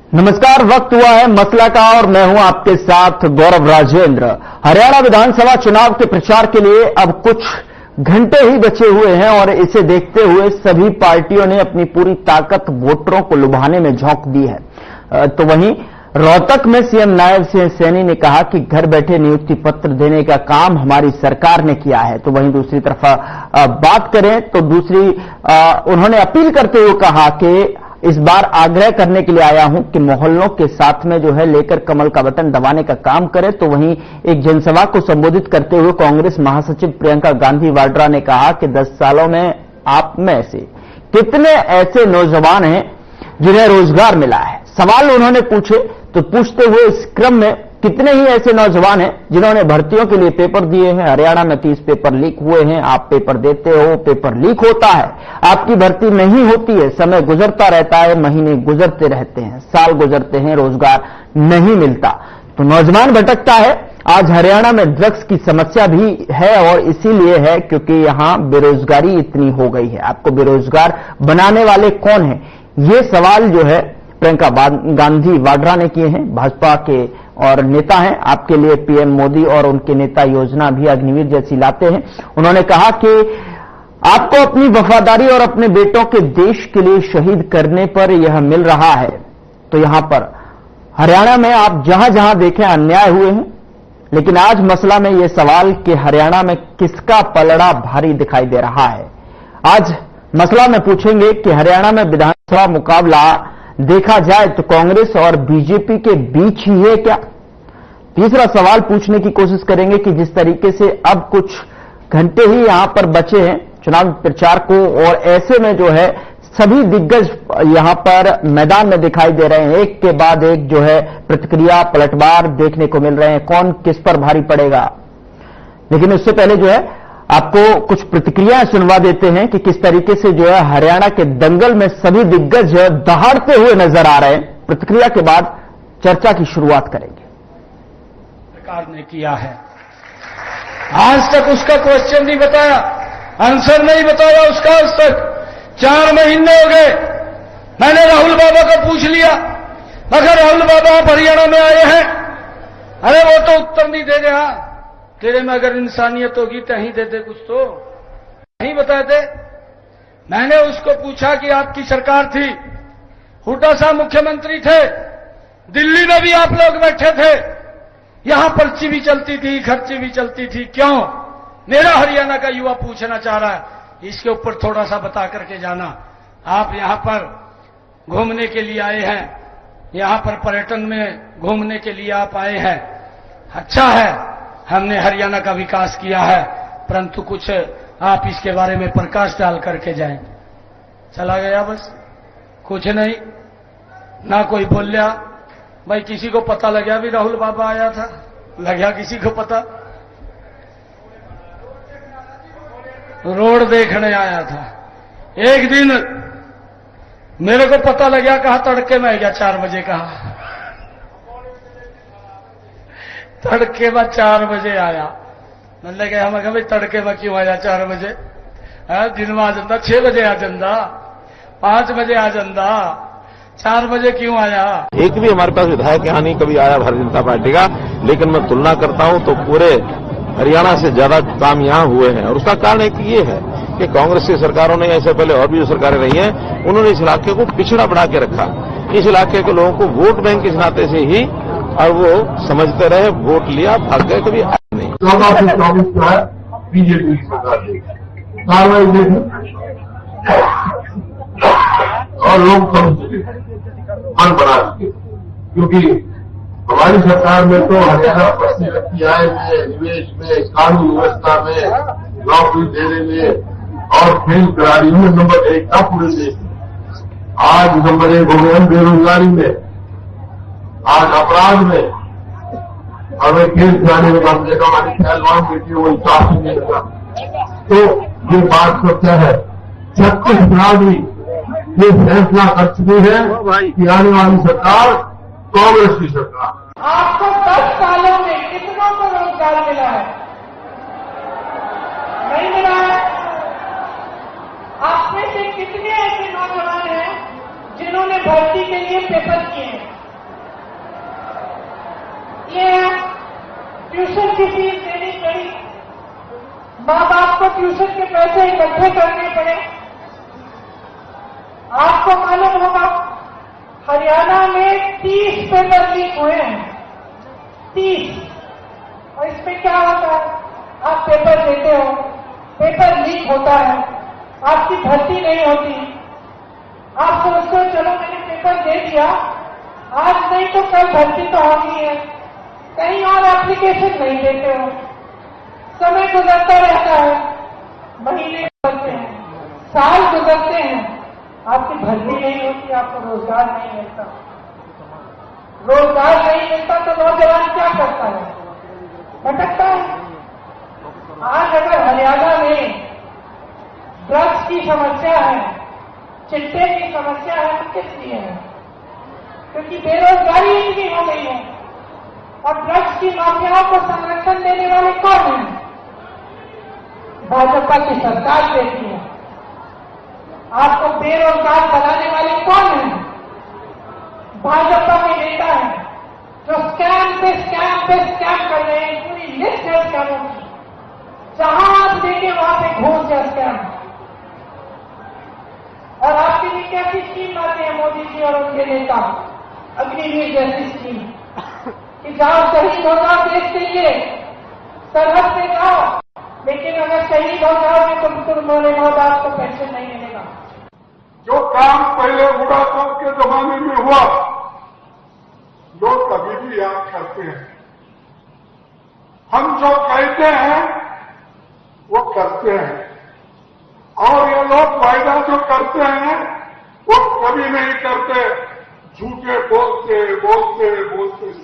नमस्कार, वक्त हुआ है मसला का और मैं हूं आपके साथ गौरव राजेंद्र। हरियाणा विधानसभा चुनाव के प्रचार के लिए अब कुछ घंटे ही बचे हुए हैं और इसे देखते हुए सभी पार्टियों ने अपनी पूरी ताकत वोटरों को लुभाने में झोंक दी है। तो वहीं रोहतक में सीएम नायब सिंह सैनी ने कहा कि घर बैठे नियुक्ति पत्र देने का काम हमारी सरकार ने किया है। तो वहीं दूसरी तरफ बात करें तो उन्होंने अपील करते हुए कहा कि इस बार आग्रह करने के लिए आया हूं कि मोहल्लों के साथ में जो है लेकर कमल का बटन दबाने का काम करें। तो वहीं एक जनसभा को संबोधित करते हुए कांग्रेस महासचिव प्रियंका गांधी वाड्रा ने कहा कि 10 सालों में आप में से कितने ऐसे नौजवान हैं जिन्हें रोजगार मिला है। सवाल उन्होंने पूछे तो पूछते हुए इस क्रम में कितने ही ऐसे नौजवान हैं जिन्होंने भर्तियों के लिए पेपर दिए हैं। हरियाणा में 30 पेपर लीक हुए हैं। आप पेपर देते हो, पेपर लीक होता है, आपकी भर्ती नहीं होती है, समय गुजरता रहता है, महीने गुजरते रहते हैं, साल गुजरते हैं, रोजगार नहीं मिलता, तो नौजवान भटकता है। आज हरियाणा में ड्रग्स की समस्या भी है और इसीलिए है क्योंकि यहां बेरोजगारी इतनी हो गई है। आपको बेरोजगार बनाने वाले कौन है, ये सवाल जो है प्रियंका गांधी वाड्रा ने किए हैं। भाजपा के और नेता हैं, आपके लिए पीएम मोदी और उनके नेता योजना भी अग्निवीर जैसी लाते हैं। उन्होंने कहा कि आपको अपनी वफादारी और अपने बेटों के देश के लिए शहीद करने पर यह मिल रहा है। तो यहां पर हरियाणा में आप जहां जहां देखें अन्याय हुए हैं, लेकिन आज मसला में यह सवाल कि हरियाणा में किसका पलड़ा भारी दिखाई दे रहा है। आज मसला में पूछेंगे कि हरियाणा में विधानसभा मुकाबला देखा जाए तो कांग्रेस और बीजेपी के बीच ही है क्या। तीसरा सवाल पूछने की कोशिश करेंगे कि जिस तरीके से अब कुछ घंटे ही यहां पर बचे हैं चुनाव प्रचार को और ऐसे में जो है सभी दिग्गज यहां पर मैदान में दिखाई दे रहे हैं, एक के बाद एक जो है प्रतिक्रिया पलटवार देखने को मिल रहे हैं, कौन किस पर भारी पड़ेगा। लेकिन उससे पहले जो है आपको कुछ प्रतिक्रियाएं सुनवा देते हैं कि किस तरीके से जो है हरियाणा के दंगल में सभी दिग्गज दहाड़ते हुए नजर आ रहे हैं। प्रतिक्रिया के बाद चर्चा की शुरुआत करेंगे। सरकार ने किया है, आज तक उसका क्वेश्चन नहीं बताया, आंसर नहीं बताया उसका आज तक। 4 महीने हो गए, मैंने राहुल बाबा को पूछ लिया, मगर राहुल बाबा आप हरियाणा में आए हैं, अरे वो तो उत्तर नहीं दे रहा। तेरे में अगर इंसानियत होगी तो ही देते, कुछ तो नहीं बताते। मैंने उसको पूछा कि आपकी सरकार थी, हुड्डा साहब मुख्यमंत्री थे, दिल्ली में भी आप लोग बैठे थे, यहां पर्ची भी चलती थी, खर्ची भी चलती थी, क्यों? मेरा हरियाणा का युवा पूछना चाह रहा है, इसके ऊपर थोड़ा सा बता करके जाना। आप यहां पर घूमने के लिए आए हैं, यहां पर पर्यटन में घूमने के लिए आप आए हैं, अच्छा है, हमने हरियाणा का विकास किया है, परंतु कुछ आप इसके बारे में प्रकाश डाल करके जाएं। चला गया बस, कुछ नहीं, ना कोई बोलिया। भाई किसी को पता लग गया भी राहुल बाबा आया था, लग गया किसी को पता, रोड देखने आया था। एक दिन मेरे को पता लग गया, कहा तड़के में आ गया 4 बजे, कहा तड़के में 4 बजे आया। मैंने कहा मैं भाई तड़के में क्यों आया 4 बजे, दिन में आ जाता, 6 बजे आ जाता, 5 बजे आ जाता, 4 बजे क्यों आया। एक भी हमारे पास विधायक यहाँ नहीं कभी आया भारतीय जनता पार्टी का, लेकिन मैं तुलना करता हूं तो पूरे हरियाणा से ज्यादा काम यहाँ हुए हैं। और उसका कारण एक ये है कि कांग्रेस की सरकारों ने, ऐसे पहले और भी जो सरकारें रही हैं, उन्होंने इस इलाके को पिछड़ा बना के रखा। इस इलाके के लोगों को वोट बैंक के नाते से ही और वो समझते रहे, वोट लिया, भाग गए, कभी आए नहीं। 14 से 24 जो है बीजेपी की सरकार देगी, कार्रवाई देगी और लोग समझ मन बना सके, क्योंकि हमारी सरकार में तो हरियाणा पश्चिमी व्यक्ति आय में, निवेश में, कानून व्यवस्था में, नौकरी देने में और खेल खिलाड़ियों में नंबर 1 था पूरे देश में। आज नंबर 1 हो गए बेरोजगारी में, आज अपराध में, हमें खेल खिलाने में कम से कम हमारी पहलवान बेटी वो इंसाफ नहीं मिलता। तो ये बात सत्य है, 36 खिलाड़ी ये फैसला कर चुकी है कि आने वाली सरकार कांग्रेस की सरकार। आपको 10 सालों में कितनों को रोजगार मिला है? नहीं मिला है। आप में से कितने ऐसे नौजवान हैं जिन्होंने भर्ती के लिए पेपर किए हैं? ये ट्यूशन की फीस देनी पड़ी, माँ बाप को ट्यूशन के पैसे इकट्ठे करने पड़े। आपको मालूम होगा हरियाणा में 30 पेपर लीक हुए हैं, 30। और इसमें क्या होता है, आप पेपर देते हो, पेपर लीक होता है, आपकी भर्ती नहीं होती। आप सोचते हो चलो मैंने पेपर दे दिया, आज नहीं तो कल भर्ती तो होनी है, कहीं और एप्लीकेशन नहीं देते हो, समय गुजरता रहता है, महीने गुजरते हैं, साल गुजरते हैं, आपकी भर्ती नहीं होती, आपको रोजगार नहीं मिलता। रोजगार नहीं मिलता तो नौजवान क्या करता है, भटकता है। आज अगर हरियाणा में ड्रग्स की समस्या है, चिट्टे की समस्या है, तो किस लिए है? क्योंकि बेरोजगारी इतनी हो गई है। और ड्रग्स की माफियाओं को संरक्षण देने वाले कौन हैं? भाजपा की सरकार देती है। आपको बेरोजगार बनाने वाले कौन हैं? भाजपा के नेता हैं जो स्कैम पे स्कैम कर रहे हैं। पूरी लिस्ट है स्कैमों की, जहां आप देंगे वहां पे घूस या स्कैम। और आपके लिए कैसी स्कीम लाते हैं मोदी जी और उनके नेता? अग्निवीर जैसी स्कीम कि जाओ शहीद हो जाओ देश के लिए, सरहद पे जाओ, लेकिन अगर शहीद हो जाओगे तो तुम्हारे बाद आपको पेंशन नहीं मिलेगा। जो काम पहले बुढ़ापा के जमाने में हुआ, लोग कभी भी याद करते हैं। हम जो कहते हैं वो करते हैं, और ये लोग वायदा जो करते हैं वो कभी नहीं करते, झूठे बोलते बोलते बोलते।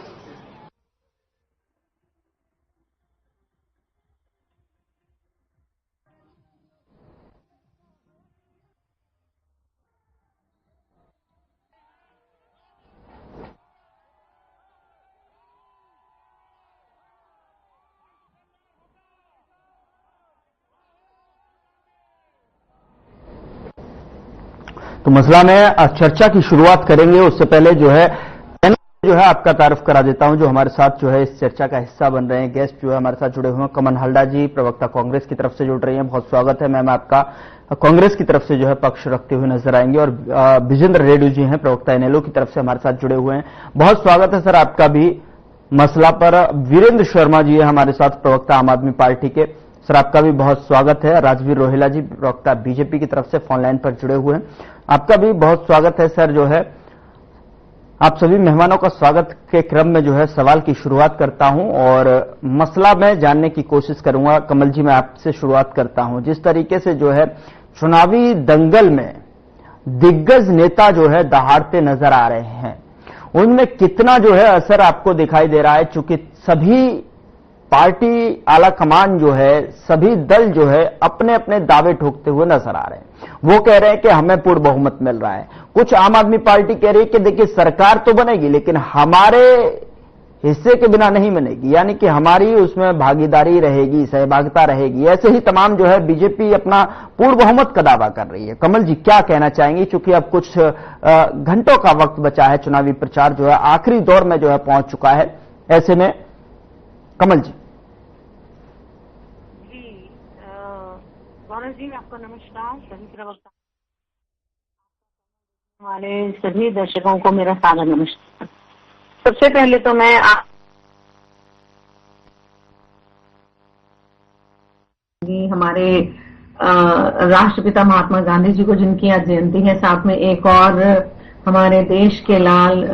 तो मसला में चर्चा की शुरुआत करेंगे, उससे पहले जो है आपका तारुफ करा देता हूं। जो हमारे साथ जो है इस चर्चा का हिस्सा बन रहे हैं गेस्ट जो है हमारे साथ जुड़े हुए हैं। कमल हल्डा जी, प्रवक्ता कांग्रेस की तरफ से जुड़ रही हैं, बहुत स्वागत है मैम आपका। कांग्रेस की तरफ से जो है पक्ष रखते हुए नजर आएंगे। और विजेंद्र रेड्डी जी हैं, प्रवक्ता एनएलओ की तरफ से हमारे साथ जुड़े हुए हैं, बहुत स्वागत है सर आपका भी मसला पर। वीरेंद्र शर्मा जी है हमारे साथ, प्रवक्ता आम आदमी पार्टी के, सर आपका भी बहुत स्वागत है। राजवीर रोहिला जी, प्रवक्ता बीजेपी की तरफ से फोन लाइन पर जुड़े हुए हैं, आपका भी बहुत स्वागत है सर। जो है आप सभी मेहमानों का स्वागत के क्रम में जो है सवाल की शुरुआत करता हूं और मसला मैं जानने की कोशिश करूंगा। कमल जी, मैं आपसे शुरुआत करता हूं। जिस तरीके से जो है चुनावी दंगल में दिग्गज नेता जो है दहाड़ते नजर आ रहे हैं, उनमें कितना जो है असर आपको दिखाई दे रहा है? चूंकि सभी पार्टी आला कमान जो है, सभी दल जो है अपने अपने दावे ठोकते हुए नजर आ रहे हैं। वो कह रहे हैं कि हमें पूर्ण बहुमत मिल रहा है, कुछ आम आदमी पार्टी कह रही है कि देखिए सरकार तो बनेगी लेकिन हमारे हिस्से के बिना नहीं बनेगी, यानी कि हमारी उसमें भागीदारी रहेगी, सहभागिता रहेगी। ऐसे ही तमाम जो है बीजेपी अपना पूर्ण बहुमत का दावा कर रही है। कमल जी क्या कहना चाहेंगी? चूंकि अब कुछ घंटों का वक्त बचा है, चुनावी प्रचार जो है आखिरी दौर में जो है पहुंच चुका है, ऐसे में कमल जी। गौरव जी, आपको नमस्कार। सभी प्रवक्ता हमारे सभी दर्शकों को मेरा सादर नमस्कार। सबसे पहले तो मैं हमारे राष्ट्रपिता महात्मा गांधी जी को, जिनकी आज जयंती है, साथ में एक और हमारे देश के लाल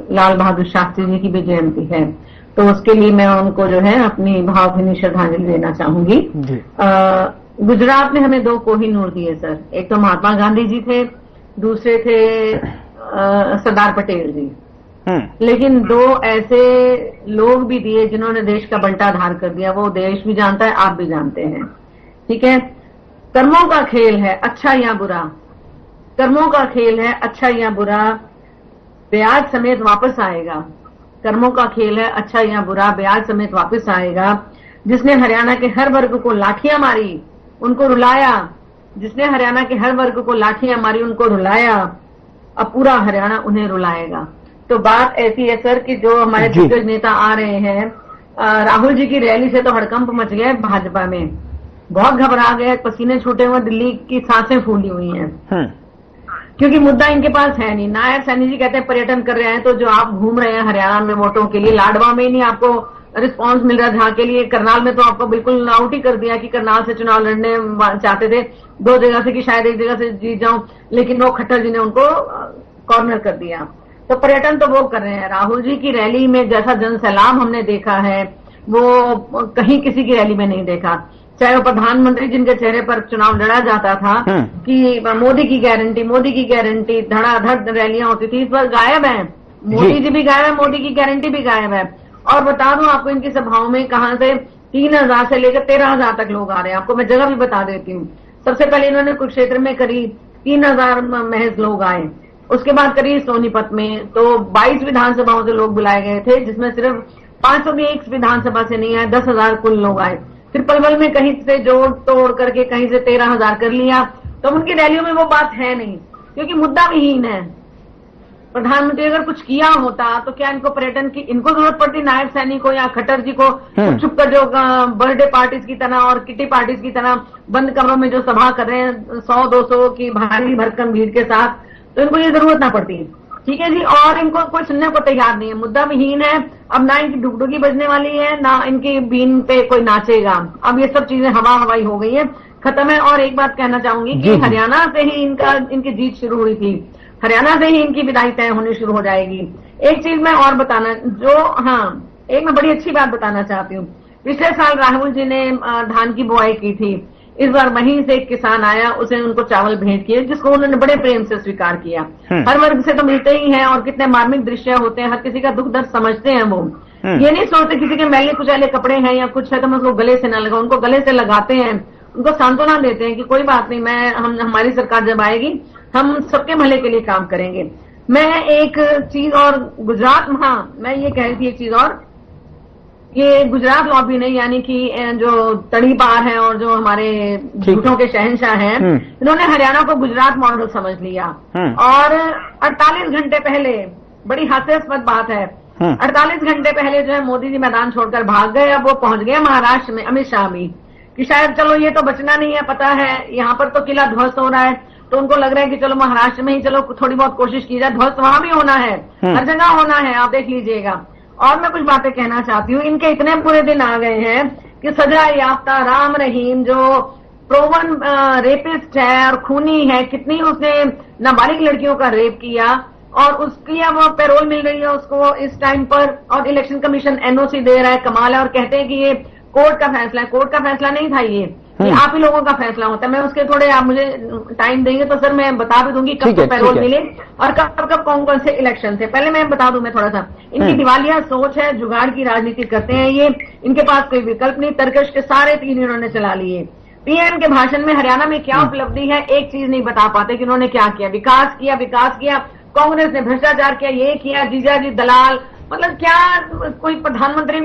बहादुर शास्त्री जी की भी जयंती है, तो उसके लिए मैं उनको जो है अपनी भावभीनी श्रद्धांजलि देना चाहूंगी। गुजरात ने हमें दो कोहिनूर दिए सर, एक तो महात्मा गांधी जी थे, दूसरे थे सरदार पटेल जी। लेकिन दो ऐसे लोग भी दिए जिन्होंने देश का बंटाधार कर दिया, वो देश भी जानता है, आप भी जानते हैं। ठीक है, कर्मों का खेल है, अच्छा या बुरा, कर्मों का खेल है, अच्छा या बुरा, ब्याज समेत वापस आएगा। कर्मों का खेल है, अच्छा या बुरा, ब्याज समेत वापस आएगा। जिसने हरियाणा के हर वर्ग को लाठियां मारी, उनको रुलाया, जिसने हरियाणा के हर वर्ग को लाठियां मारी, उनको रुलाया, अब पूरा हरियाणा उन्हें रुलाएगा। तो बात ऐसी है सर कि जो हमारे जी। दिग्गज नेता आ रहे हैं, राहुल जी की रैली से तो हड़कंप मच गया है भाजपा में, बहुत घबरा गए, पसीने छूटे हुए, दिल्ली की सांसें फूली हुई हैं, क्योंकि मुद्दा इनके पास है नहीं। नायब सैनी जी कहते हैं पर्यटन कर रहे हैं, तो जो आप घूम रहे हैं हरियाणा में वोटों के लिए, लाडवा में ही नहीं आपको रिस्पांस मिल रहा जहां के लिए, करनाल में तो आपको बिल्कुल आउट ही कर दिया कि करनाल से चुनाव लड़ने चाहते थे 2 जगह से कि शायद 1 जगह से जीत जाऊं, लेकिन वो खट्टर जी ने उनको कॉर्नर कर दिया। तो पर्यटन तो वो कर रहे हैं। राहुल जी की रैली में जैसा जनसैलाब हमने देखा है वो कहीं किसी की रैली में नहीं देखा, चाहे वो प्रधानमंत्री जिनके चेहरे पर चुनाव लड़ा जाता था कि मोदी की गारंटी धड़ाधड़ रैलियां होती थी, इस बार गायब है। मोदी जी भी गायब है, मोदी की गारंटी भी गायब है। और बता दूं आपको इनकी सभाओं में कहां से 3000 से लेकर 13,000 तक लोग आ रहे हैं। आपको मैं जगह भी बता देती हूँ। सबसे पहले इन्होंने कुरुक्षेत्र में करीब 3000 महज लोग आए, उसके बाद करीब सोनीपत में तो 22 विधानसभाओं से लोग बुलाए गए थे, जिसमें सिर्फ 500 भी एक विधानसभा से नहीं आए, 10,000 कुल लोग आए। फिर पलवल में कहीं से जोड़ तोड़ करके कहीं से 13,000 कर लिया। तो उनकी रैलियों में वो बात है नहीं, क्योंकि मुद्दा विहीन है। प्रधानमंत्री अगर कुछ किया होता तो क्या इनको पर्यटन की इनको जरूरत पड़ती, नायब सैनी को या खट्टर जी को चुप कर जो बर्थडे पार्टीज की तरह और किटी पार्टीज की तरह बंद कमरों में जो सभा कर रहे हैं 100-200 की भारी भरकम भीड़ के साथ, तो इनको ये जरूरत ना पड़ती। ठीक है जी। और इनको कोई सुनने को तैयार नहीं है, मुद्दा विहीन है। अब ना इनकी डुगडुगी बजने वाली है, ना इनकी बीन पे कोई नाचेगा। अब ये सब चीजें हवा हवाई हो गई है, खत्म है। और एक बात कहना चाहूंगी कि हरियाणा से ही इनकी जीत शुरू हुई थी, हरियाणा से ही इनकी विदाई तय होनी शुरू हो जाएगी। एक चीज मैं और बताना एक मैं बड़ी अच्छी बात बताना चाहती हूँ। पिछले साल राहुल जी ने धान की बुआई की थी, इस बार वहीं से एक किसान आया, उसे उनको चावल भेंट किए, जिसको उन्होंने बड़े प्रेम से स्वीकार किया। हर वर्ग से तो मिलते ही हैं, और कितने मार्मिक दृश्य होते हैं, हर किसी का दुख दर्द समझते हैं वो। ये नहीं सोचते किसी के मैले कुचैले कपड़े हैं या कुछ है तो मैं उसको गले से ना लगाऊं, उनको गले से लगाते हैं, उनको सांत्वना देते हैं कि कोई बात नहीं, हमारी सरकार जब आएगी हम सबके भले के लिए काम करेंगे। मैं एक चीज और गुजरात मैं ये कह रही थी एक चीज और, ये गुजरात लॉबी ने यानी कि जो तड़ी पार है और जो हमारे झूठों के शहंशाह हैं, इन्होंने हरियाणा को गुजरात मॉडल समझ लिया। और 48 घंटे पहले, बड़ी हास्यास्पद बात है, 48 घंटे पहले जो है मोदी जी मैदान छोड़कर भाग गए। अब वो पहुंच गए महाराष्ट्र में, अमित शाह भी, कि शायद चलो ये तो बचना नहीं है, पता है यहाँ पर तो किला ध्वस्त हो रहा है, तो उनको लग रहा है कि चलो महाराष्ट्र में ही चलो थोड़ी बहुत कोशिश की जाए, ध्वस्त वहां भी होना है, हर जगह होना है, आप देख लीजिएगा। और मैं कुछ बातें कहना चाहती हूँ। इनके इतने बुरे दिन आ गए हैं कि सजा याफ्ता राम रहीम जो प्रोवन रेपिस्ट है और खूनी है, कितनी उसने नाबालिग लड़कियों का रेप किया और उसकी अब पैरोल मिल रही है उसको इस टाइम पर, और इलेक्शन कमीशन एनओसी दे रहा है, कमाल है। और कहते हैं कि ये कोर्ट का फैसला है, कोर्ट का फैसला नहीं था, ये आप ही लोगों का फैसला होता है। मैं उसके थोड़े आप मुझे टाइम देंगे तो सर मैं बता भी दूंगी कब पैरोल मिले और कब कौन कौन से इलेक्शन थे। पहले मैं बता दूं, मैं थोड़ा सा, इनकी दिवालिया सोच है, जुगाड़ की राजनीति करते हैं ये, इनके पास कोई विकल्प नहीं, तर्कश के सारे 3 इन्होंने चला लिए। पीएम के भाषण में हरियाणा में क्या उपलब्धि है एक चीज नहीं बता पाते कि उन्होंने क्या किया। विकास किया, कांग्रेस ने भ्रष्टाचार किया, ये किया, जीजाजी दलाल, मतलब क्या कोई प्रधानमंत्री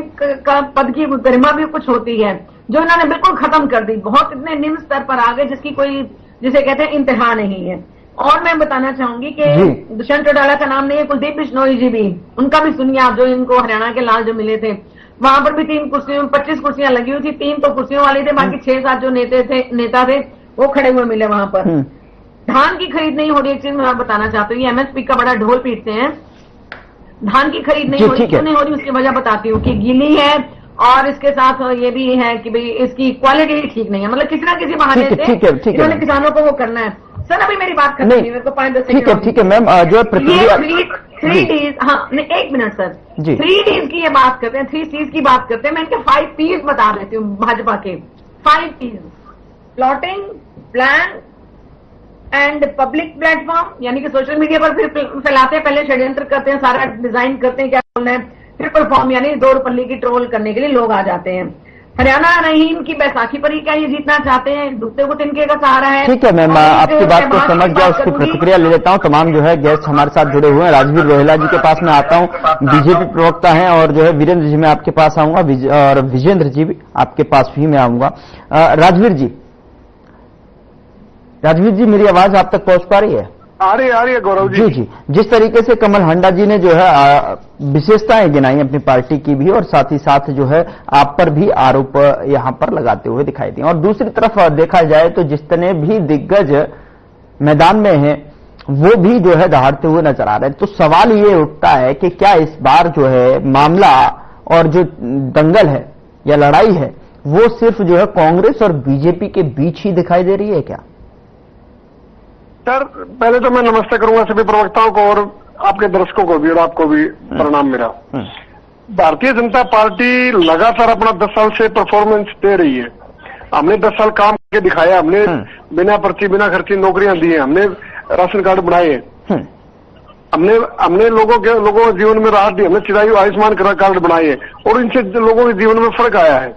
का पद की गरिमा भी कुछ होती है, जो इन्होंने बिल्कुल खत्म कर दी। बहुत इतने निम्न स्तर पर आ गए जिसकी कोई, जिसे कहते हैं, इंतहा नहीं है। और मैं बताना चाहूंगी कि दुष्यंत चौटाला का नाम नहीं है, कुलदीप बिश्नोई जी भी, उनका भी सुनिए आप, जो इनको हरियाणा के लाल जो मिले थे, वहां पर भी 3 कुर्सियों 25 कुर्सियां लगी हुई थी, 3 तो कुर्सियों वाले थे, बाकी 6-7 जो नेता थे वो खड़े हुए मिले वहां पर। धान की खरीद नहीं हो रही, एक चीज मैं बताना चाहती हूँ, एमएसपी का बड़ा ढोल पीटते हैं, धान की खरीद नहीं हो रही, क्यों नहीं हो रही उसकी वजह बताती हूँ कि गीली है और इसके साथ ये भी है कि भाई इसकी क्वालिटी ठीक नहीं है, मतलब किसी ना किसी बहाने से इन्होंने किसानों को वो करना है। सर अभी मेरी बात खत्म नहीं, मेरे को 5-10 सेकंड। ठीक है मैम, जो प्रतिक्रिया 3 Ds, नहीं 1 मिनट सर, 3 Ds की ये बात करते हैं, 3 Cs की बात करते हैं। मैं इनके 5 Ps बता देती हूँ भाजपा के 5 Ps, plotting, plan and public platform, यानी कि सोशल मीडिया पर फिर फैलाते हैं, पहले षड्यंत्र करते हैं, सारा डिजाइन करते हैं क्या बोलना है, फिर परफॉर्म, यानी 2 रुपये की ट्रोल करने के लिए लोग आ जाते हैं। हरियाणा रहीम की बैसाखी पर ही क्या ये जीतना चाहते हैं, डूबते को तिनके का सहारा है। ठीक है मैम, आपकी बात को समझ गया, उसकी प्रतिक्रिया ले लेता हूँ। तमाम जो है गेस्ट हमारे साथ जुड़े हुए हैं। राजवीर रोहेला जी के पास मैं आता हूँ, बीजेपी प्रवक्ता हैं, और जो है वीरेंद्र जी मैं आपके पास आऊंगा, और विजेंद्र जी भी आपके पास भी मैं आऊंगा। राजवीर जी, मेरी आवाज आप तक पहुंच पा रही है? आ रही है गौरव जी जी, जिस तरीके से कमल हंडा जी ने जो है विशेषताएं गिनाई अपनी पार्टी की भी, और साथ ही साथ जो है आप पर भी आरोप यहां पर लगाते हुए दिखाई दिए। और दूसरी तरफ देखा जाए तो जितने भी दिग्गज मैदान में हैं वो भी जो है दहाड़ते हुए नजर आ रहे हैं। तो सवाल ये उठता है कि क्या इस बार जो है मामला और जो दंगल है या लड़ाई है वो सिर्फ जो है कांग्रेस और बीजेपी के बीच ही दिखाई दे रही है क्या? सर, पहले तो मैं नमस्ते करूंगा सभी प्रवक्ताओं को और आपके दर्शकों को भी और आपको भी प्रणाम मेरा। भारतीय जनता पार्टी लगातार अपना 10 साल से परफॉर्मेंस दे रही है। हमने 10 साल काम करके दिखाया, हमने बिना पर्ची बिना खर्ची नौकरियां दी हैं, हमने राशन कार्ड बनाए हैं, हमने लोगों के जीवन में राहत दी, हमने चिरायु आयुष्मान कार्ड बनाए हैं और इनसे लोगों के जीवन में फर्क आया है।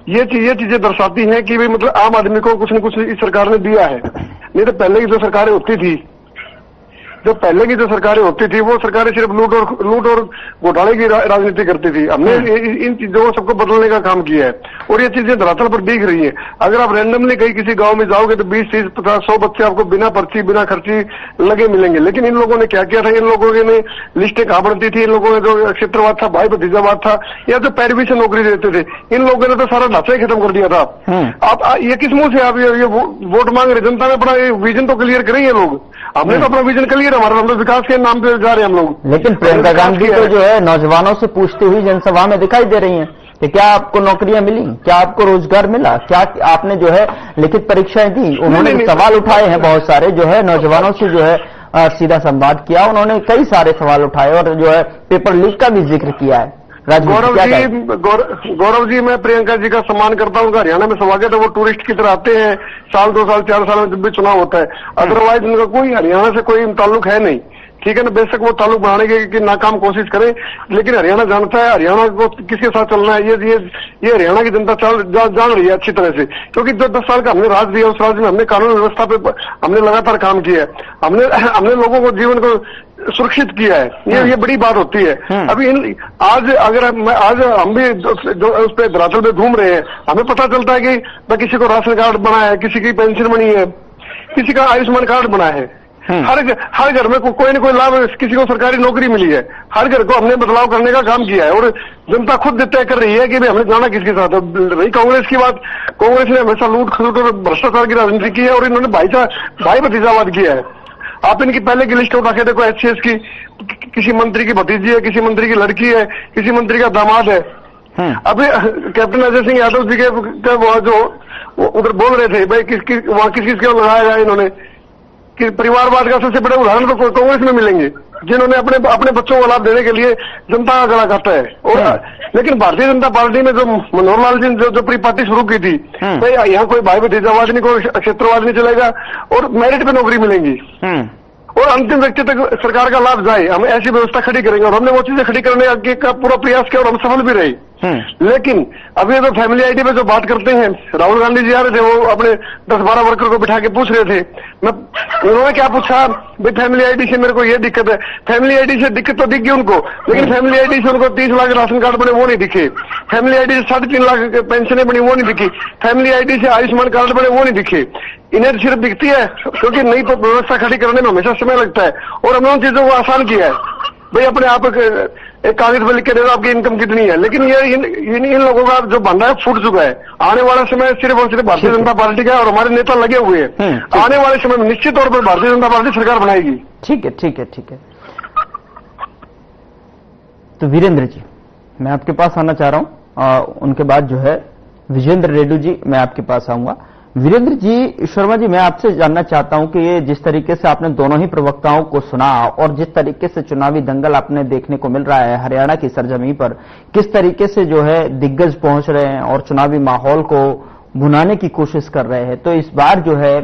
ये चीजें दर्शाती हैं कि भाई मतलब आम आदमी को कुछ न कुछ इस सरकार ने दिया है। नहीं तो पहले की जो सरकारें होती थी वो सरकारें सिर्फ लूट और घोटाले की राजनीति करती थी। हमने इन चीजों को सबको बदलने का काम किया है और ये चीजें धरातल पर दिख रही है। अगर आप रैंडमली कहीं किसी गांव में जाओगे तो 20, 30, 50, 100 बच्चे आपको बिना पर्ची बिना खर्ची लगे मिलेंगे। लेकिन इन लोगों ने क्या किया था, इन लोगों ने लिस्टें कहाँ बनती थी, इन लोगों ने जो क्षेत्रवाद था, भाई भतीजावाद था, या जो पैरवी से नौकरी देते थे, इन लोगों ने तो सारा ढांचा ही खत्म कर दिया था। आप ये किस मुंह से आप ये वोट मांग रहे? जनता ने अपना विजन तो क्लियर करेंगे लोग। हमने तो अपना विजन क्लियर, हमारा हम तो विकास के नाम पे जा रहे हैं हम लोग। लेकिन प्रियंका गांधी तो जो है नौजवानों से पूछती हुई जनसभा में दिखाई दे रही हैं कि क्या आपको नौकरियां मिली, क्या आपको रोजगार मिला, क्या आपने जो है लिखित परीक्षाएं दी। उन्होंने सवाल उठाए हैं बहुत सारे, जो है नौजवानों से जो है सीधा संवाद किया, उन्होंने कई सारे सवाल उठाए और जो है पेपर लीक का भी जिक्र किया है। गौरव जी, मैं प्रियंका जी का सम्मान करता हूँ। उनका हरियाणा में स्वागत है। वो टूरिस्ट की तरह आते हैं साल 2 साल 4 साल में जब भी चुनाव होता है। अदरवाइज उनका कोई हरियाणा से कोई ताल्लुक है नहीं। ठीक है ना, बेशक वो ताल्लुक बढ़ाने की नाकाम कोशिश करें, लेकिन हरियाणा जानता है हरियाणा को किसके साथ चलना है। ये हरियाणा की जनता जान रही है अच्छी तरह से, क्योंकि जो 10 साल का हमने राज दिया उस राज में हमने कानून व्यवस्था पे हमने लगातार काम किया है। हमने लोगों को जीवन को सुरक्षित किया है। ये बड़ी बात होती है। अभी आज हम भी जो उस पे धरातल पे घूम रहे हैं, हमें पता चलता है कि किसी को राशन कार्ड बना है, किसी की पेंशन बनी है, किसी का आयुष्मान कार्ड बना है। हर घर में कोई न कोई लाभ, किसी को सरकारी नौकरी मिली है। हर घर को हमने बदलाव करने का काम किया है और जनता खुद तय कर रही है कि भाई हमने जाना किसके साथ है। रही कांग्रेस की बात, कांग्रेस ने हमेशा लूट खसूट और भ्रष्टाचार की राजनीति की है और इन्होंने भाई भतीजावाद किया है। आप इनकी पहले की लिस्ट उठा के देखो, HCS की, किसी मंत्री की भतीजी है, किसी मंत्री की लड़की है, किसी मंत्री का दामाद है। अभी कैप्टन अजय सिंह यादव जी के वो जो उधर बोल रहे थे भाई वहां किस लगाया जाए, इन्होंने कि परिवारवाद का सबसे बड़े उदाहरण तो कांग्रेस में मिलेंगे, जिन्होंने अपने बच्चों को लाभ देने के लिए जनता का गला काटा है। और लेकिन भारतीय जनता पार्टी में जो मनोहर लाल जी जो प्री पार्टी शुरू की थी, भाई यहाँ कोई भाई भतीजावाद नहीं, कोई क्षेत्रवाद नहीं चलेगा और मेरिट पे नौकरी मिलेंगी और अंतिम व्यक्ति तक सरकार का लाभ जाए। हम ऐसी व्यवस्था खड़ी करेंगे और हमने वो चीजें खड़ी करने का पूरा प्रयास किया और हम सफल भी रहे। लेकिन अभी तो फैमिली आईडी पे जो बात करते हैं, राहुल गांधी जी आ रहे थे, वो अपने 10-12 वर्कर को बिठा के पूछ रहे थे। उन्होंने क्या पूछा, भाई फैमिली आईडी से मेरे को ये दिक्कत है। फैमिली आईडी से दिक्कत तो दिख गई उनको, लेकिन फैमिली आईडी से उनको 30 लाख राशन कार्ड बने वो नहीं दिखे। फैमिली आईडी से 3.5 लाख पेंशनें बनी वो नहीं दिखी। फैमिली आईडी से आयुष्मान कार्ड बने वो नहीं दिखे। इन्हें सिर्फ दिखती है क्योंकि नई व्यवस्था खड़ी करने में हमेशा समय लगता है और हमने उन चीजों को आसान किया है। भाई अपने आप एक कागज पर लिख के दे दो आपकी इनकम कितनी है, लेकिन ये इन लोगों का जो भंडार फूट चुका है। आने वाला समय सिर्फ और सिर्फ भारतीय जनता पार्टी का है और हमारे नेता लगे हुए हैं। आने वाले समय में निश्चित तौर पर भारतीय जनता पार्टी सरकार बनाएगी। ठीक है। तो वीरेंद्र जी, मैं आपके पास आना चाह रहा हूं, उनके बाद जो है विजेंद्र रेड्डी जी मैं आपके पास आऊंगा। वीरेंद्र जी, शर्मा जी, मैं आपसे जानना चाहता हूं कि ये जिस तरीके से आपने दोनों ही प्रवक्ताओं को सुना और जिस तरीके से चुनावी दंगल आपने देखने को मिल रहा है हरियाणा की सरजमीं पर, किस तरीके से जो है दिग्गज पहुंच रहे हैं और चुनावी माहौल को भुनाने की कोशिश कर रहे हैं, तो इस बार जो है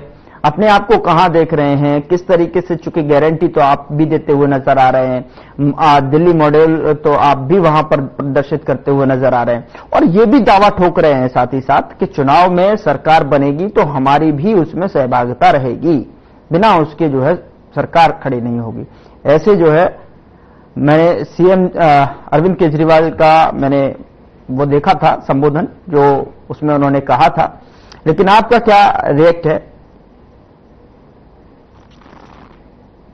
अपने आप को कहां देख रहे हैं, किस तरीके से, चूंकि गारंटी तो आप भी देते हुए नजर आ रहे हैं, दिल्ली मॉडल तो आप भी वहां पर प्रदर्शित करते हुए नजर आ रहे हैं और ये भी दावा ठोक रहे हैं साथ ही साथ कि चुनाव में सरकार बनेगी तो हमारी भी उसमें सहभागिता रहेगी, बिना उसके जो है सरकार खड़ी नहीं होगी। ऐसे जो है मैंने सीएम अरविंद केजरीवाल का मैंने वो देखा था संबोधन जो उसमें उन्होंने कहा था, लेकिन आपका क्या रिएक्ट है?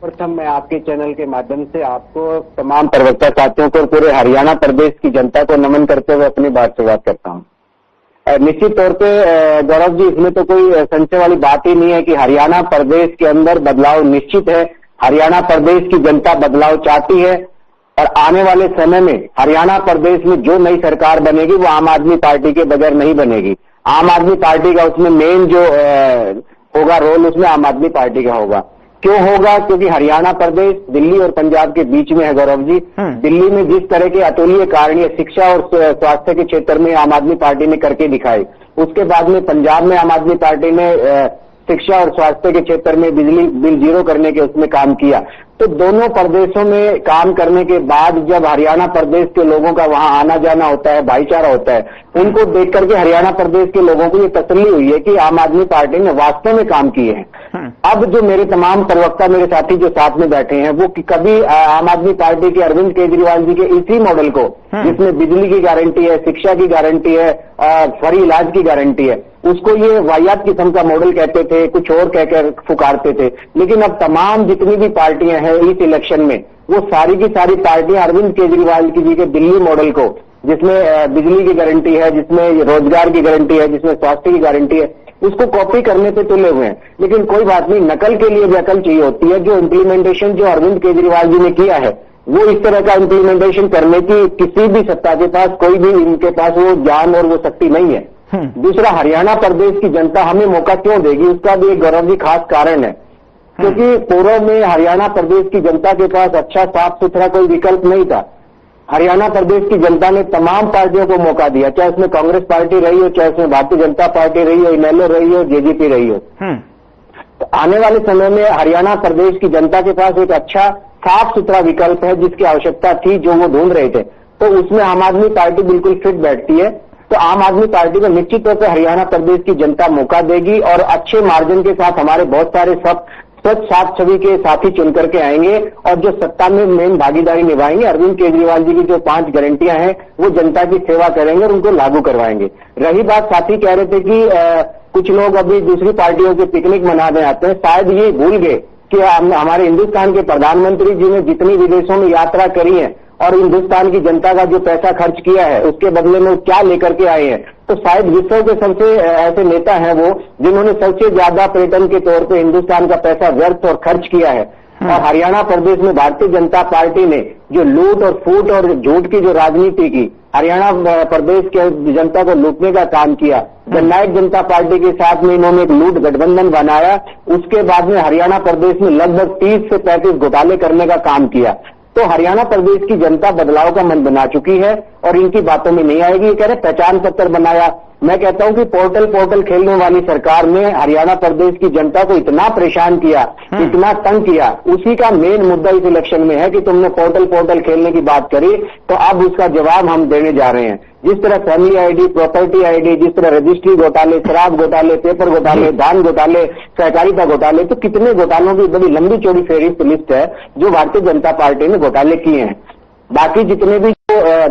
प्रथम मैं आपके चैनल के माध्यम से आपको, तमाम प्रवक्ता साथियों को और पूरे हरियाणा प्रदेश की जनता को नमन करते हुए अपनी बात शुरुआत करता हूं। निश्चित तौर पे गौरव जी, इसमें तो कोई संशय वाली बात ही नहीं है कि हरियाणा प्रदेश के अंदर बदलाव निश्चित है। हरियाणा प्रदेश की जनता बदलाव चाहती है और आने वाले समय में हरियाणा प्रदेश में जो नई सरकार बनेगी वो आम आदमी पार्टी के बगैर नहीं बनेगी। आम आदमी पार्टी का उसमें मेन जो होगा रोल, उसमें आम आदमी पार्टी का होगा। क्यों होगा? क्योंकि हरियाणा प्रदेश दिल्ली और पंजाब के बीच में है गौरव जी। दिल्ली में जिस तरह के अतुल्य कार्य शिक्षा और स्वास्थ्य के क्षेत्र में आम आदमी पार्टी ने करके दिखाए, उसके बाद में पंजाब में आम आदमी पार्टी ने शिक्षा और स्वास्थ्य के क्षेत्र में बिजली बिल जीरो करने के उसमें काम किया। तो दोनों प्रदेशों में काम करने के बाद जब हरियाणा प्रदेश के लोगों का वहां आना जाना होता है, भाईचारा होता है, उनको देख करके हरियाणा प्रदेश के लोगों को ये तसल्ली हुई है कि आम आदमी पार्टी ने वास्तव में काम किए हैं। अब जो मेरे तमाम प्रवक्ता, मेरे साथी जो साथ में बैठे हैं, वो कभी आम आदमी पार्टी के अरविंद केजरीवाल जी के इसी मॉडल को, जिसमें बिजली की गारंटी है, शिक्षा की गारंटी है, फ्री इलाज की गारंटी है, उसको ये वाहियात किस्म का मॉडल कहते थे, कुछ और कहकर पुकारते थे। लेकिन अब तमाम जितनी भी पार्टियां हैं इस इलेक्शन में, वो सारी की सारी पार्टियां अरविंद केजरीवाल जी के दिल्ली मॉडल को, जिसमें बिजली की गारंटी है, जिसमें रोजगार की गारंटी है, जिसमें स्वास्थ्य की गारंटी है, उसको कॉपी करने पे तुले हुए हैं। लेकिन कोई बात नहीं, नकल के लिए भी अकल चाहिए होती है। जो इम्प्लीमेंटेशन जो अरविंद केजरीवाल जी ने किया है, वो इस तरह का इम्प्लीमेंटेशन करने की किसी भी सत्ता के पास, कोई भी इनके पास वो ज्ञान और वो शक्ति नहीं है। दूसरा, हरियाणा प्रदेश की जनता हमें मौका क्यों देगी, उसका भी एक गौरव जी खास कारण है। क्योंकि पूर्व में हरियाणा प्रदेश की जनता के पास अच्छा साफ सुथरा कोई विकल्प नहीं था। हरियाणा प्रदेश की जनता ने तमाम पार्टियों को मौका दिया, चाहे उसमें कांग्रेस पार्टी रही हो, चाहे उसमें भारतीय जनता पार्टी रही हो, इनेलो रही हो, जेजेपी रही हो। तो आने वाले समय में हरियाणा प्रदेश की जनता के पास एक अच्छा साफ सुथरा विकल्प है, जिसकी आवश्यकता थी, जो वो ढूंढ रहे थे। तो उसमें आम आदमी पार्टी बिल्कुल फिट बैठती है। तो आम आदमी पार्टी को निश्चित तौर पर हरियाणा प्रदेश की जनता मौका देगी और अच्छे मार्जिन के साथ हमारे बहुत सारे स्वच्छ साफ छवि के साथी चुन करके आएंगे और जो सत्ता में मेन भागीदारी निभाएंगे। अरविंद केजरीवाल जी की जो 5 गारंटियां हैं, वो जनता की सेवा करेंगे और उनको लागू करवाएंगे। रही बात, साथी कह रहे थे कि कुछ लोग अभी दूसरी पार्टियों के पिकनिक मनाने आते हैं, शायद ये भूल गए कि हमारे हिंदुस्तान के प्रधानमंत्री जी ने जितनी विदेशों में यात्रा करी है और हिंदुस्तान की जनता का जो पैसा खर्च किया है, उसके बदले में क्या लेकर के आए हैं। तो शायद विश्व के सबसे ऐसे नेता हैं वो, जिन्होंने सबसे ज्यादा पर्यटन के तौर पे हिंदुस्तान का पैसा व्यर्थ और खर्च किया है। और हरियाणा प्रदेश में भारतीय जनता पार्टी ने जो लूट और फूट और झूठ की जो राजनीति की, हरियाणा प्रदेश के जनता को लूटने का काम किया। जननायक जनता पार्टी के साथ में इन्होंने एक लूट गठबंधन बनाया। उसके बाद में हरियाणा प्रदेश में लगभग 30 से 35 घोटाले करने का काम किया। तो हरियाणा प्रदेश की जनता बदलाव का मन बना चुकी है और इनकी बातों में नहीं आएगी। ये कह रहे पहचान पत्र बनाया। मैं कहता हूं कि पोर्टल खेलने वाली सरकार ने हरियाणा प्रदेश की जनता को इतना परेशान किया, इतना तंग किया। उसी का मेन मुद्दा इस इलेक्शन में है कि तुमने पोर्टल खेलने की बात करी, तो अब उसका जवाब हम देने जा रहे हैं। जिस तरह फैमिली आईडी, प्रॉपर्टी आईडी, जिस तरह रजिस्ट्री घोटाले, शराब घोटाले, पेपर घोटाले, धान घोटाले, सहकारिता घोटाले, तो कितने घोटालों की बड़ी लंबी चौड़ी फेहरिस्त लिस्ट है जो भारतीय जनता पार्टी ने घोटाले किए हैं। बाकी जितने भी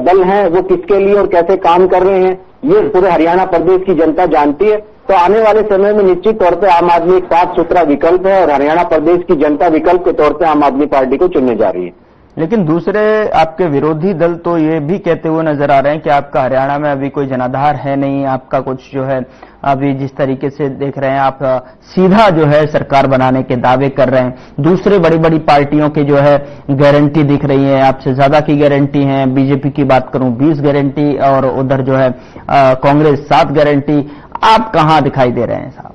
दल हैं वो किसके लिए और कैसे काम कर रहे हैं, ये पूरे हरियाणा प्रदेश की जनता जानती है। तो आने वाले समय में निश्चित तौर पे आम आदमी एक साफ सुथरा विकल्प है और हरियाणा प्रदेश की जनता विकल्प के तौर पे आम आदमी पार्टी को चुनने जा रही है। लेकिन दूसरे आपके विरोधी दल तो ये भी कहते हुए नजर आ रहे हैं कि आपका हरियाणा में अभी कोई जनाधार है नहीं, आपका कुछ जो है अभी जिस तरीके से देख रहे हैं आप सीधा जो है सरकार बनाने के दावे कर रहे हैं। दूसरे बड़ी बड़ी पार्टियों की जो है गारंटी दिख रही है, आपसे ज्यादा की गारंटी है। बीजेपी की बात करूं 20 गारंटी और उधर जो है कांग्रेस 7 गारंटी। आप कहां दिखाई दे रहे हैं साहब?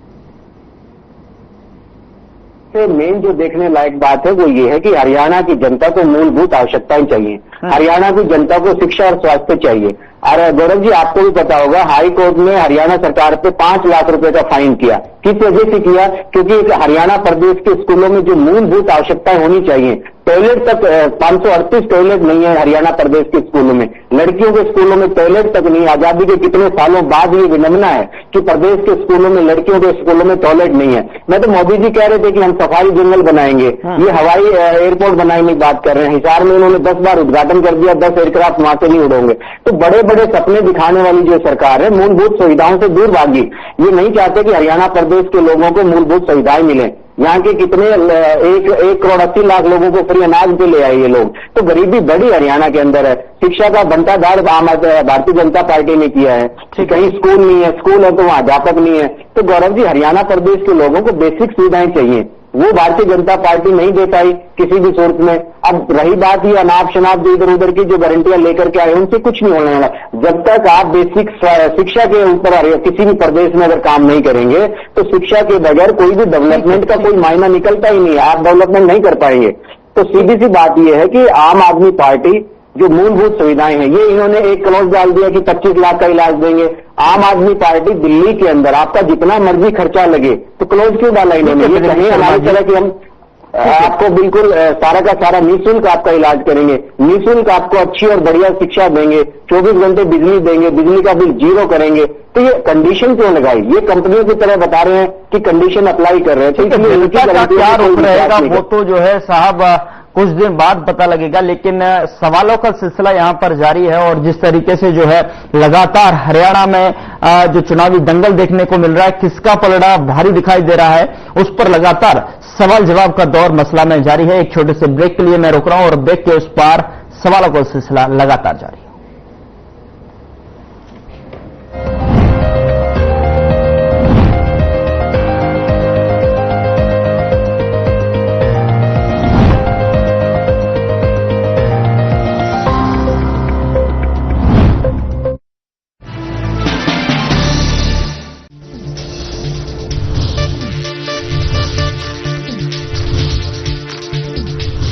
मेन जो देखने लायक बात है वो ये है कि हरियाणा की जनता को मूलभूत आवश्यकताएं चाहिए। हरियाणा की जनता को शिक्षा और स्वास्थ्य चाहिए। और गौरव जी आपको भी पता होगा, हाई कोर्ट ने हरियाणा सरकार पे 5 लाख रुपए का फाइन किया। किस वजह से किया? क्योंकि हरियाणा प्रदेश के स्कूलों में जो मूलभूत आवश्यकताएं होनी चाहिए, टॉयलेट तक 538 टॉयलेट नहीं है हरियाणा प्रदेश के स्कूलों में। लड़कियों के स्कूलों में टॉयलेट तक नहीं। आजादी के कितने सालों बाद ये विडंबना है कि प्रदेश के स्कूलों में, लड़कियों के स्कूलों में टॉयलेट नहीं है। मैं तो मोदी जी कह रहे थे कि हम सफारी जंगल बनाएंगे, ये हवाई एयरपोर्ट बनाने की बात कर रहे हैं। हिसार में उन्होंने 10 बार उद्घाटन कर दिया, 10 एयरक्राफ्ट वहां से नहीं उड़ोगे। तो बड़े बड़े सपने दिखाने वाली जो सरकार है मूलभूत सुविधाओं से दूर भागी। ये नहीं चाहते कि हरियाणा प्रदेश के लोगों को मूलभूत सुविधाएं मिलें। यहाँ के कितने 1,80,00,000 लोगों को फ्री अनाज पे ले आए ये लोग। तो गरीबी बड़ी हरियाणा के अंदर है। शिक्षा का बंटाधार भारतीय जनता पार्टी ने किया है। कहीं स्कूल नहीं है, स्कूल है तो वहाँ अध्यापक नहीं है। तो गौरव जी, हरियाणा प्रदेश के लोगों को बेसिक सुविधाएं चाहिए, वो भारतीय जनता पार्टी नहीं दे पाई किसी भी सूरत में। अब रही बात ये अनाप शनाप जो इधर उधर की जो गारंटियां लेकर के आए, उनसे कुछ नहीं होने वाला। जब तक आप बेसिक शिक्षा के ऊपर किसी भी प्रदेश में अगर काम नहीं करेंगे तो शिक्षा के बगैर कोई भी डेवलपमेंट का कोई मायना निकलता ही नहीं है, आप डेवलपमेंट नहीं कर पाएंगे। तो सीधी सी बात यह है कि आम आदमी पार्टी जो मूलभूत सुविधाएं हैं, ये इन्होंने एक क्लॉज डाल दिया कि 25 लाख का इलाज देंगे। आम आदमी पार्टी दिल्ली के अंदर आपका जितना मर्जी खर्चा लगे तो क्लोज क्यों डाला इन्होंने? ये कहीं हमारी तरह कि हम आपको बिल्कुल सारा का सारा निःशुल्क आपका इलाज करेंगे, निःशुल्क आपको अच्छी और बढ़िया शिक्षा देंगे, 24 घंटे बिजली देंगे, बिजली का बिल 0 करेंगे। तो ये कंडीशन क्यों लगाई? ये कंपनियों की तरह बता रहे हैं कि कंडीशन अप्लाई कर रहे हैं। तो क्या रोक रहेगा वो तो जो है साहब कुछ दिन बाद पता लगेगा, लेकिन सवालों का सिलसिला यहां पर जारी है। और जिस तरीके से जो है लगातार हरियाणा में जो चुनावी दंगल देखने को मिल रहा है, किसका पलड़ा भारी दिखाई दे रहा है, उस पर लगातार सवाल जवाब का दौर मसला में जारी है। एक छोटे से ब्रेक के लिए मैं रुक रहा हूं और ब्रेक के उस पार सवालों का सिलसिला लगातार जारी है।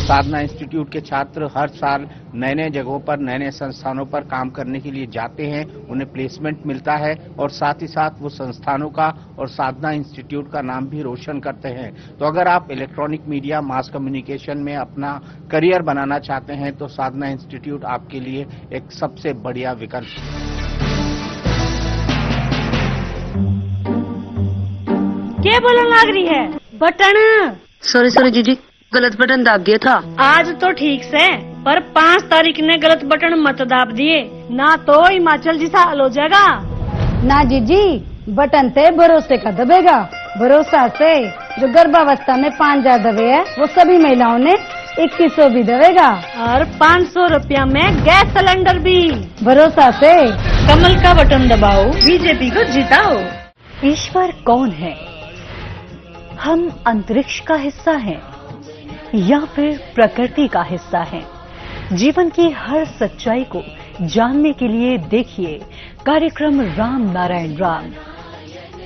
साधना इंस्टीट्यूट के छात्र हर साल नए नए जगहों पर, नए नए संस्थानों पर काम करने के लिए जाते हैं, उन्हें प्लेसमेंट मिलता है और साथ ही साथ वो संस्थानों का और साधना इंस्टीट्यूट का नाम भी रोशन करते हैं। तो अगर आप इलेक्ट्रॉनिक मीडिया, मास कम्युनिकेशन में अपना करियर बनाना चाहते हैं तो साधना इंस्टीट्यूट आपके लिए एक सबसे बढ़िया विकल्प है। क्या बोलने लग रही है? बटन सॉरी जीजी, गलत बटन दाब दिया था। आज तो ठीक से, पर 5 तारीख ने गलत बटन मत दाब दिए ना तो हिमाचल जी साल हो जाएगा। ना जीजी, बटन ते भरोसे का दबेगा। भरोसा से जो गर्भावस्था में 5,000 दबे है वो सभी महिलाओं ने 2100 भी दबेगा और 500 रुपया में गैस सिलेंडर भी। भरोसा से कमल का बटन दबाओ, बीजेपी को जिताओ। ईश्वर कौन है? हम अंतरिक्ष का हिस्सा हैं या फिर प्रकृति का हिस्सा है? जीवन की हर सच्चाई को जानने के लिए देखिए कार्यक्रम राम नारायण राम,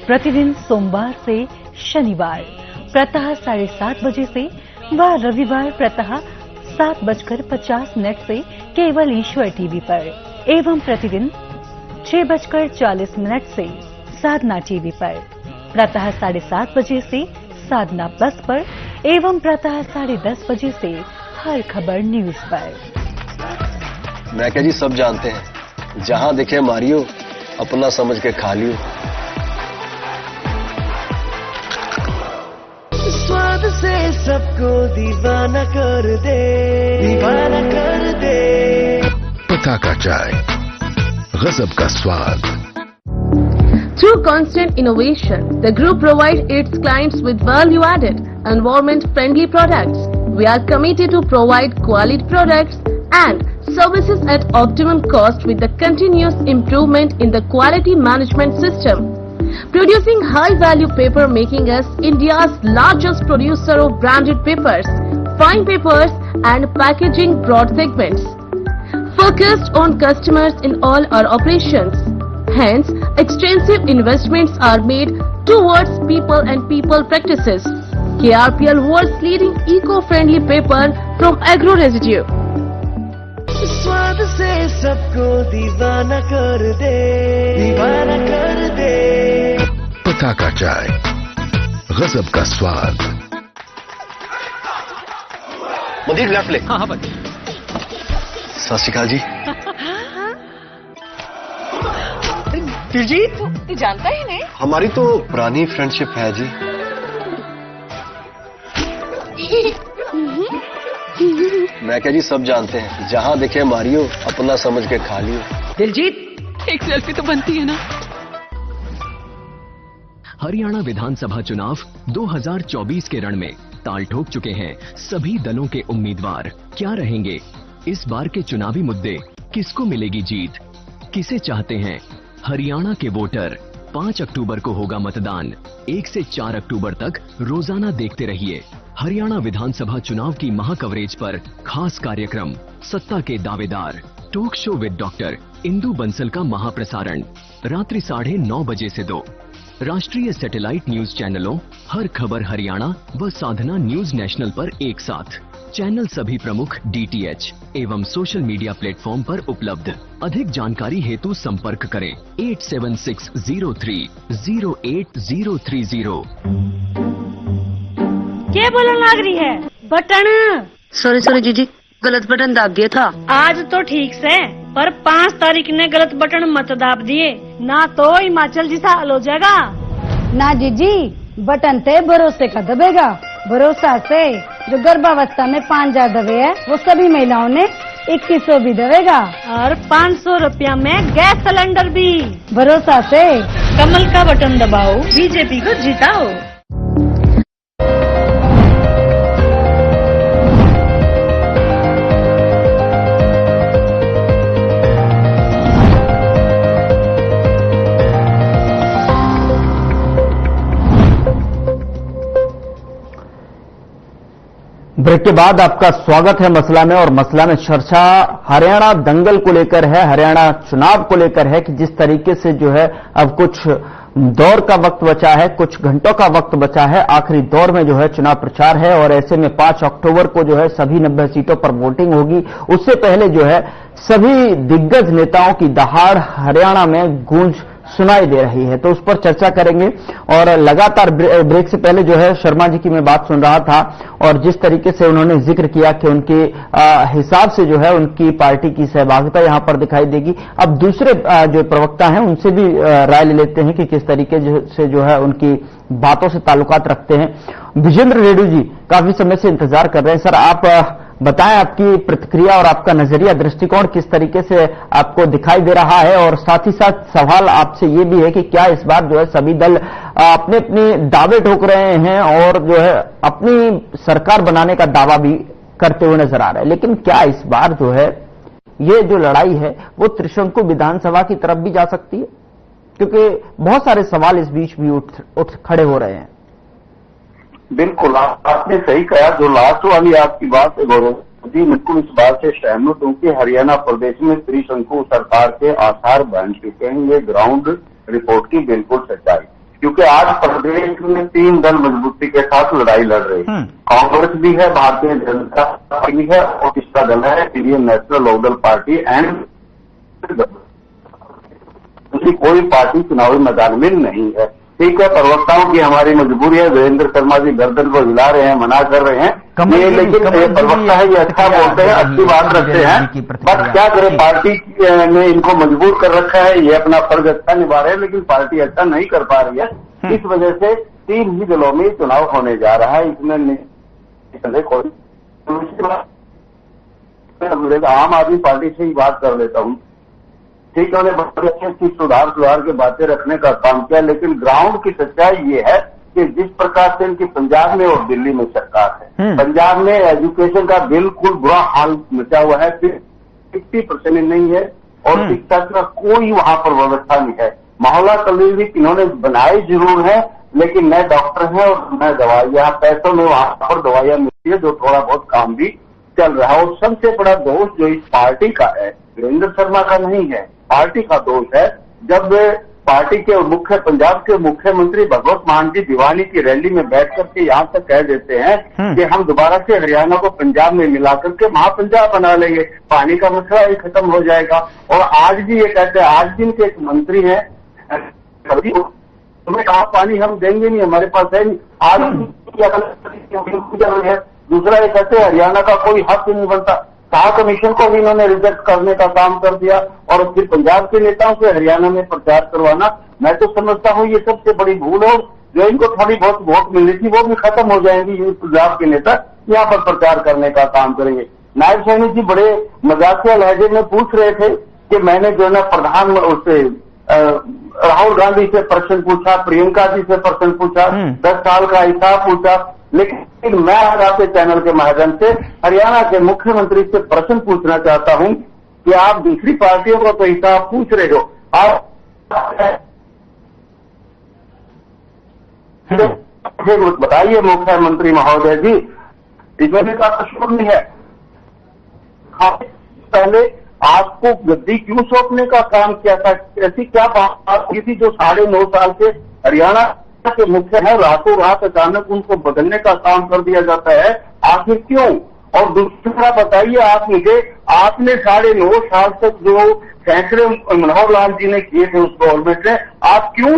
प्रतिदिन सोमवार से शनिवार प्रातः 7:30 बजे से व रविवार प्रातः 7:50 से केवल ईश्वर टीवी पर, एवं प्रतिदिन 6:40 से साधना टीवी पर, प्रातः 7:30 बजे से साधना प्लस पर एवं प्रातः 10:30 बजे से हर खबर न्यूज पर। मैं क्या जी, सब जानते हैं, जहां दिखे मारियो, अपना समझ के खा लियो। स्वाद से सबको दीवाना कर दे, दीवाना कर दे। पता का चाय, गजब का स्वाद। Through constant innovation, the group provides its clients with value-added, environment-friendly products. We are committed to provide quality products and services at optimum cost with the continuous improvement in the quality management system. Producing high-value paper, making us India's largest producer of branded papers, fine papers and packaging broad segments. Focused on customers in all our operations. Hence, extensive investments are made towards people and people practices. KRPL world's leading eco-friendly paper from agro residue. स्वाद से सबको दीवाना कर दे, दीवाना कर दे। पता का चाय, गजब का स्वाद। मदीर लेफ्ट ले। हाँ बच्चे। सत श्री अकाल जी। दिलजीत, तू जानता ही नहीं? हमारी तो पुरानी फ्रेंडशिप है जी। मैं क्या जी, सब जानते हैं, जहां दिखे मारियो, अपना समझ के खा लियो। दिलजीत, एक सेल्फी तो बनती है ना? हरियाणा विधानसभा चुनाव 2024 के रण में ताल ठोक चुके हैं सभी दलों के उम्मीदवार। क्या रहेंगे इस बार के चुनावी मुद्दे? किसको मिलेगी जीत? किसे चाहते हैं हरियाणा के वोटर? 5 अक्टूबर को होगा मतदान। 1 से 4 अक्टूबर तक रोजाना देखते रहिए हरियाणा विधानसभा चुनाव की महाकवरेज पर खास कार्यक्रम सत्ता के दावेदार talk show with doctor Indu Bansal का महाप्रसारण रात्रि 9:30 बजे से 2 राष्ट्रीय सैटेलाइट न्यूज चैनलों हर खबर हरियाणा व साधना न्यूज नेशनल पर एक साथ। चैनल सभी प्रमुख DTH एवं सोशल मीडिया प्लेटफॉर्म पर उपलब्ध। अधिक जानकारी हेतु संपर्क करें 8760308030। क्या बोलने लग रही है? बटन सॉरी जीजी, गलत बटन दाब दिया था। आज तो ठीक से, पर 5 तारीख ने गलत बटन मत दाब दिए, ना तो हिमाचल जैसा हाल हो जाएगा। ना जीजी, बटन ते भरोसे का दबेगा। भरोसा से जो गर्भावस्था में 5000 दबे है वो सभी महिलाओं ने 2100 भी दबेगा और 500 रुपया में गैस सिलेंडर भी। भरोसा से कमल का बटन दबाओ, बीजेपी को जिताओ। ब्रेक के बाद आपका स्वागत है मसला में। और मसला में चर्चा हरियाणा दंगल को लेकर है, हरियाणा चुनाव को लेकर है कि जिस तरीके से जो है अब कुछ दौर का वक्त बचा है, कुछ घंटों का वक्त बचा है, आखिरी दौर में जो है चुनाव प्रचार है और ऐसे में 5 अक्टूबर को जो है सभी 90 सीटों पर वोटिंग होगी। उससे पहले जो है सभी दिग्गज नेताओं की दहाड़ हरियाणा में गूंज सुनाई दे रही है, तो उस पर चर्चा करेंगे। और लगातार ब्रेक से पहले जो है शर्मा जी की मैं बात सुन रहा था और जिस तरीके से उन्होंने जिक्र किया कि उनके हिसाब से जो है उनकी पार्टी की सहभागिता यहां पर दिखाई देगी। अब दूसरे जो प्रवक्ता हैं उनसे भी राय ले लेते हैं कि किस तरीके से जो है उनकी बातों से ताल्लुकात रखते हैं। विजेंद्र रेड्डी जी काफी समय से इंतजार कर रहे हैं। सर, आप बताएं अपनी प्रतिक्रिया और आपका नजरिया, दृष्टिकोण किस तरीके से आपको दिखाई दे रहा है। और साथ ही साथ सवाल आपसे ये भी है कि क्या इस बार जो है सभी दल अपने अपने दावे ठोक रहे हैं और जो है अपनी सरकार बनाने का दावा भी करते हुए नजर आ रहे हैं, लेकिन क्या इस बार जो है ये जो लड़ाई है वो त्रिशंकु विधानसभा की तरफ भी जा सकती है? क्योंकि बहुत सारे सवाल इस बीच भी उठ खड़े हो रहे हैं। बिल्कुल, आपने सही कहा। जो लास्ट वाली आपकी बात है गौरव जी, बिल्कुल इस बात से सहमत हूं कि हरियाणा प्रदेश में त्रिशंकु सरकार के आसार बन चुके हैं। ये ग्राउंड रिपोर्ट की बिल्कुल सच्चाई, क्योंकि आज प्रदेश में 3 दल मजबूती के साथ लड़ाई लड़ रहे हैं। कांग्रेस भी है, भारतीय जनता पार्टी भी है और तीसरा दल है Indian National Lokdal party and दूसरी कोई पार्टी चुनावी मैदान में नहीं है। ठीक है, प्रवक्ताओं की हमारी मजबूरी है। वीरेंद्र शर्मा जी गर्दन को हिला रहे हैं, मना कर रहे हैं, ये लेकिन ये प्रवक्ता है, ये अच्छा बोलते हैं, अच्छी बात रखते हैं, बस क्या करें, पार्टी ने इनको मजबूर कर रखा है। ये अपना फर्ज अच्छा निभा रहे हैं, लेकिन पार्टी अच्छा नहीं कर पा रही है। इस वजह से 3 ही दलों में चुनाव होने जा रहा है। इसमें आम आदमी पार्टी से ही बात कर लेता हूँ। ठीक है, उन्हें बड़े अच्छी सुधार के बातें रखने का काम किया, लेकिन ग्राउंड की सच्चाई ये है कि जिस प्रकार से इनकी पंजाब में और दिल्ली में सरकार है, पंजाब में एजुकेशन का बिल्कुल बुरा हाल मचा हुआ है, 50% नहीं है और शिक्षा का कोई वहां पर व्यवस्था नहीं है। मोहल्ला क्लिनिक इन्होंने बनाए जरूर है, लेकिन न डॉक्टर है और न दवाई। यहाँ पैसों में वहां पर दवाइयां मिलती है, जो थोड़ा बहुत काम भी चल रहा है। और सबसे बड़ा दोष जो इस पार्टी का है, वीरेंद्र शर्मा का नहीं है, पार्टी का दोष है। जब पार्टी के मुख्य पंजाब के मुख्यमंत्री भगवत मान जी दीवानी की रैली में बैठ करके यहाँ तक कह देते हैं कि हम दोबारा से हरियाणा को पंजाब में मिलाकर के महापंजाब बना लेंगे, पानी का मसला ही खत्म हो जाएगा। और आज भी ये कहते हैं, आज दिन के एक मंत्री हैं, तुम्हें कहा पानी हम देंगे नहीं, हमारे पास है नहीं। आज है। दूसरा ये कहते हैं हरियाणा का कोई हक नहीं बनता। शाह कमीशन को भी इन्होंने रिजेक्ट करने का काम कर दिया और फिर पंजाब के नेताओं से हरियाणा में प्रचार करवाना, मैं तो समझता हूँ ये सबसे बड़ी भूल है। जो इनको थोड़ी बहुत वोट मिली थी वो भी खत्म हो जाएंगी। ये पंजाब के नेता यहाँ पर प्रचार करने का काम करेंगे। नायब सैनी जी बड़े मजाकिया लहजे में पूछ रहे थे कि मैंने जो है ना प्रधान उससे राहुल गांधी से प्रश्न पूछा, प्रियंका जी से प्रश्न पूछा, 10 साल का हिसाब पूछा, लेकिन मैं आज आपके चैनल के माध्यम से हरियाणा के मुख्यमंत्री से प्रश्न पूछना चाहता हूं कि आप दूसरी पार्टियों को तो हिसाब पूछ रहे हो, आप बताइए मुख्यमंत्री महोदय जी, इसमें भी का कसूर नहीं है। पहले आपको गद्दी क्यों सौंपने का काम किया था? ऐसी क्या बात की थी जो 9.5 साल से हरियाणा के मुख्य है, रातों रात अचानक उनको बदलने का काम कर दिया जाता है, आखिर क्यों? और दूसरा बताइए आप मुझे, आपने 9.5 साल तक जो फैसले मनोहर लाल जी ने किए थे उस गवर्नमेंट ने, आप क्यों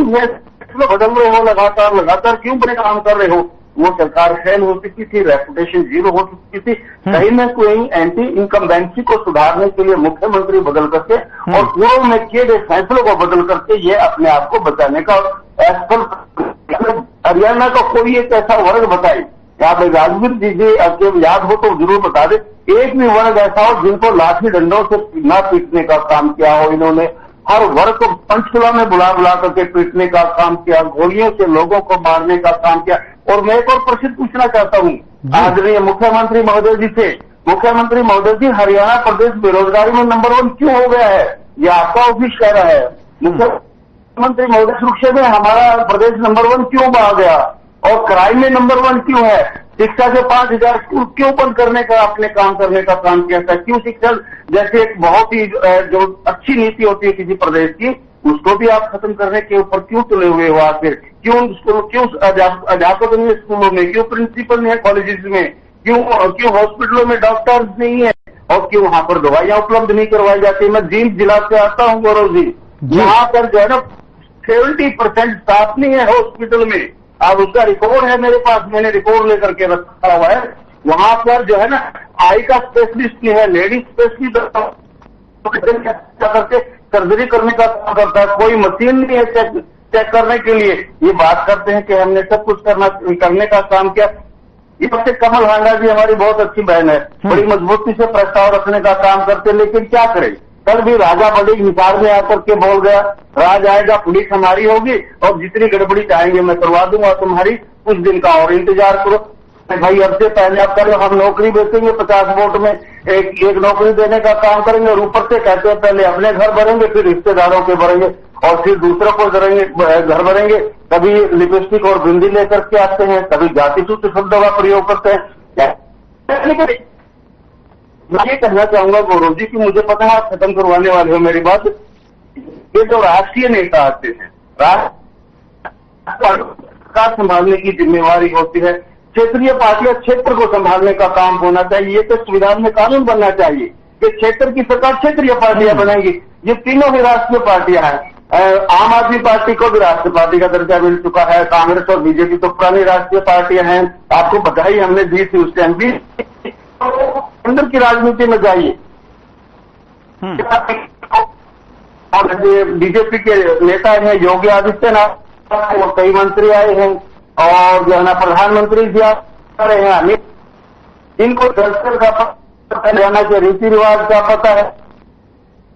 बदल रहे हो? लगातार क्यों बड़े काम कर रहे हो? वो सरकार फेल हो चुकी थी, रेपुटेशन 0 हो चुकी थी, कहीं न कहीं एंटी इनकम्बेंसी को सुधारने के लिए मुख्यमंत्री बदल करके और पूर्व में किए गए फैसलों को बदल करके ये अपने आप को बचाने का हरियाणा का कोई एक ऐसा वर्ग बताए, यहाँ पे राजवीर जी आपके याद हो तो जरूर बता दे, एक भी वर्ग ऐसा हो जिनको लाठी डंडों से न पीटने का काम किया हो। इन्होंने हर वर्ग को पंचकुला में बुला करके पीटने का काम किया, गोलियों से लोगों को मारने का काम किया। और मैं एक और प्रश्न पूछना चाहता हूँ आदरणीय मुख्यमंत्री महोदय जी से, मुख्यमंत्री महोदय जी, हरियाणा प्रदेश बेरोजगारी में नंबर 1 क्यों हो गया है? ये आपका ऑफिस कह रहा है। मुख्यमंत्री महोदय, सुरक्षा में हमारा प्रदेश नंबर 1 क्यों आ गया? और क्राइम में नंबर 1 क्यों है? शिक्षा के 5,000 स्कूल क्यों बंद करने का आपने काम करने का काम किया था? क्यों शिक्षा जैसे एक बहुत ही जो अच्छी नीति होती है किसी प्रदेश की, उसको भी आप खत्म करने के ऊपर क्यों तुले हुए हो? आखिर क्यों अध्यापक नहीं है स्कूलों में? क्यों प्रिंसिपल नहीं है कॉलेजेस में? क्यों हॉस्पिटलों में डॉक्टर्स नहीं है? और क्यों वहां पर दवाइयां उपलब्ध नहीं करवाई जाती? मैं जींद जिला से आता हूँ गौरव जी, यहाँ पर जो है ना 70% स्टाफ नहीं है हॉस्पिटल में। अब उसका रिकॉर्ड है मेरे पास, मैंने रिकॉर्ड लेकर के रखा हुआ है। वहां पर जो है ना आई का स्पेशलिस्ट नहीं है, लेडीज स्पेशलिस्ट करके सर्जरी करने का काम करता है, कोई मशीन नहीं है चेक करने के लिए। ये बात करते हैं कि हमने सब कुछ करने का काम किया। ये सबसे कमल हांडा जी हमारी बहुत अच्छी बहन है, बड़ी मजबूती से प्रस्ताव रखने का काम करते, लेकिन क्या करें? कल भी राजा बड़ी हिसार में आकर के बोल गया, राज आएगा पुलिस हमारी होगी और जितनी गड़बड़ी चाहेंगे मैं करवा दूंगा तुम्हारी, कुछ दिन का और इंतजार करो। भाई अब से पहले आप करो, हम नौकरी बेचेंगे 50 वोट में एक नौकरी देने का काम करेंगे और ऊपर से कहते हैं पहले अपने घर भरेंगे, फिर रिश्तेदारों के भरेंगे और फिर दूसरों को घर भरेंगे। कभी लिपस्टिक और बिंदी लेकर के आते हैं, कभी जाति सूत्र शब्दों का प्रयोग करते हैं। मैं ये कहना चाहूंगा गौरव जी कि मुझे पता है आप खत्म करवाने वाले हो मेरी बात। ये जो राष्ट्रीय नेता आते हैं, राष्ट्र संभालने की जिम्मेवारी होती है, क्षेत्रीय पार्टियां क्षेत्र को संभालने का काम होना चाहिए। ये तो संविधान में कानून बनना चाहिए कि क्षेत्र की सरकार क्षेत्रीय पार्टियां बनाएंगी। ये तीनों भी राष्ट्रीय पार्टियां हैं। आम आदमी पार्टी को भी राष्ट्रीय पार्टी का दर्जा मिल चुका है, कांग्रेस और बीजेपी तो पुरानी राष्ट्रीय पार्टियां हैं। आपको बधाई हमने दी थी उस टाइम भी। अंदर की राजनीति में जाइए, और बीजेपी के नेता हैं योगी आदित्यनाथ और कई मंत्री आए हैं और जो है ना प्रधानमंत्री जी आ रहे हैं, अमित, इनको कल्चर का पता, हरियाणा के रीति रिवाज का पता है,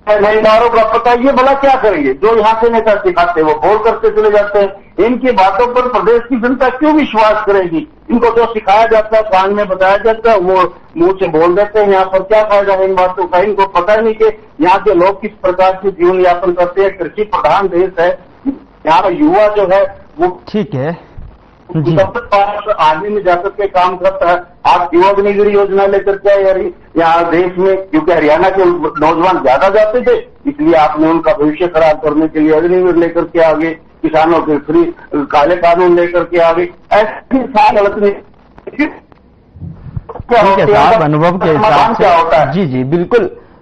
महिलाओं का पता है। ये भला क्या करेंगे? जो यहाँ से नेता सिखाते वो बोल करके चले जाते हैं। इनकी बातों पर प्रदेश की जनता क्यों विश्वास करेगी? इनको जो सिखाया जाता है, कान में बताया जाता है, वो मुंह से बोल देते हैं। यहाँ पर क्या फायदा है इन बातों का? इनको पता नहीं कि यहाँ के लोग किस प्रकार से जीवन यापन करते हैं। कृषि प्रधान देश है, यहाँ पर युवा जो है वो ठीक है आर्मी में जाकर के काम करता है। आप युवक निगरी योजना लेकर के आए यहाँ देश में, क्योंकि हरियाणा के नौजवान ज्यादा जाते थे, इसलिए आपने उनका भविष्य खराब करने के लिए अग्निवीर लेकर के आगे, किसानों के फ्री काले कानून लेकर के आगे, ऐसी सारी गलत नहीं। साहब अनुभव के हिसाब से जी